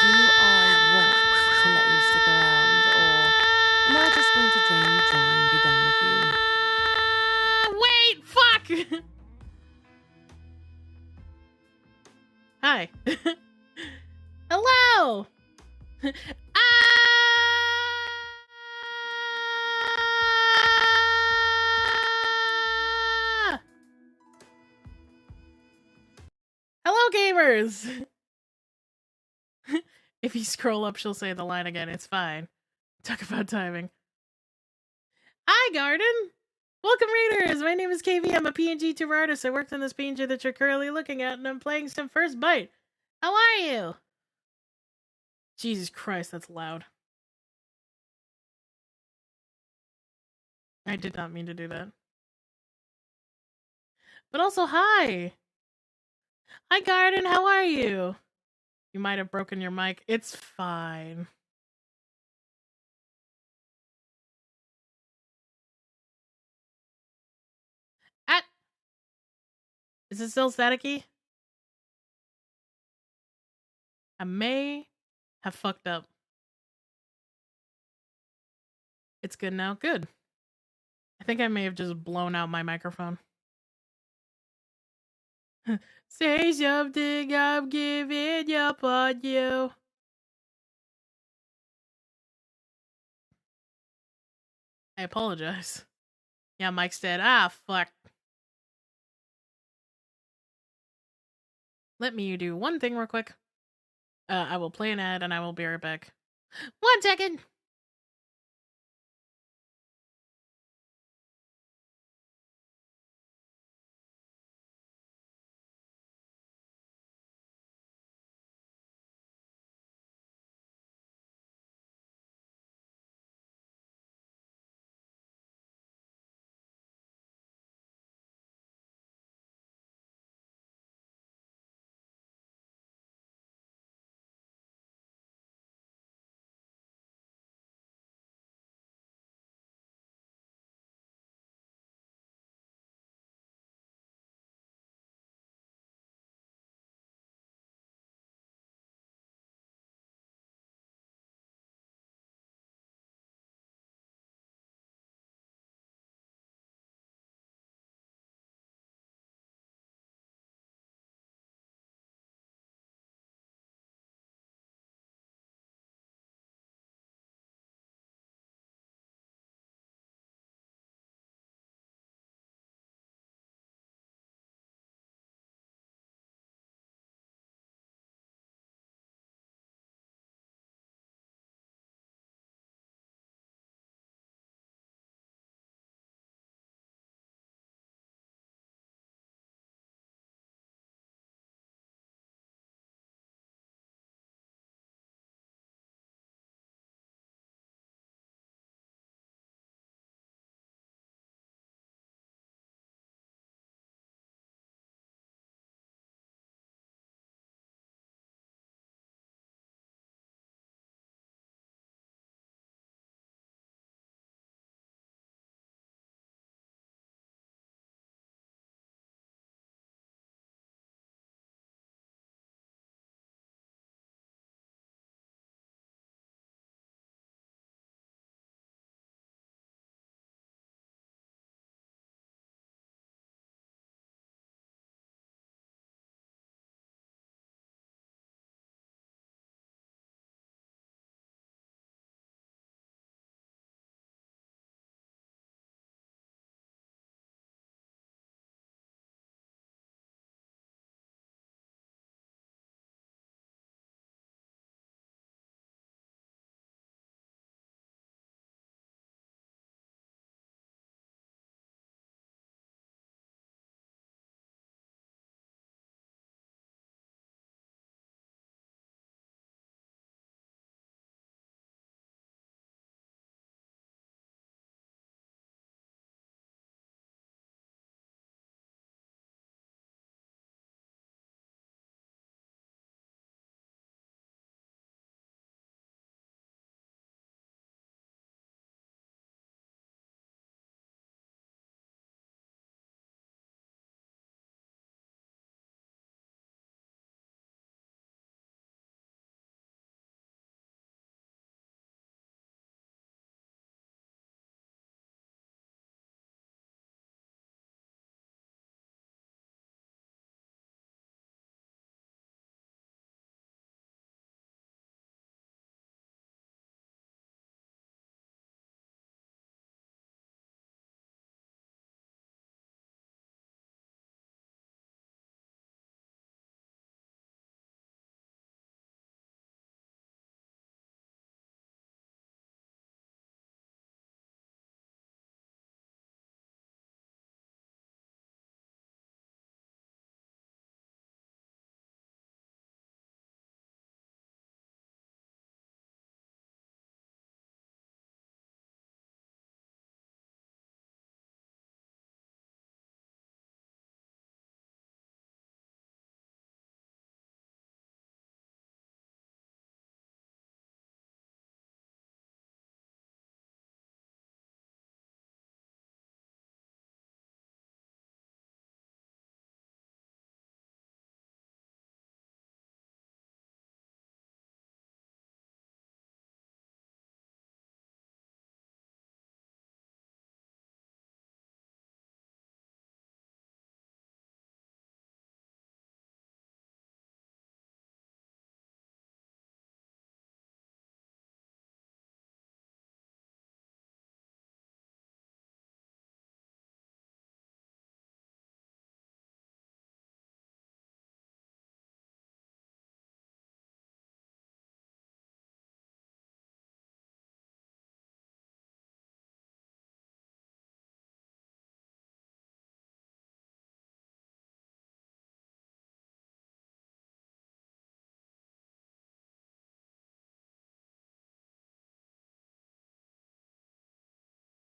do I want to let you stick around, or am I just going to drain you dry and be done with you? Wait! Fuck! Hi. Hello! Hello, gamers! If you scroll up, she'll say the line again. It's fine. Talk about timing. Hi, Garden! Welcome, readers! My name is KV. I'm a PNGtuber artist. I worked on this PNG that you're currently looking at, and I'm playing some First Bite. How are you? Jesus Christ, that's loud. I did not mean to do that. But also, hi! Hi, Garden, how are you? You might have broken your mic. It's fine. Is it still staticky? I may have fucked up. It's good now. Good. I think I may have just blown out my microphone. Say something, I'm giving up on you. I apologize. Yeah, Mike's dead. Ah, fuck. Let me do one thing real quick. I will play an ad and I will be right back. 1 second!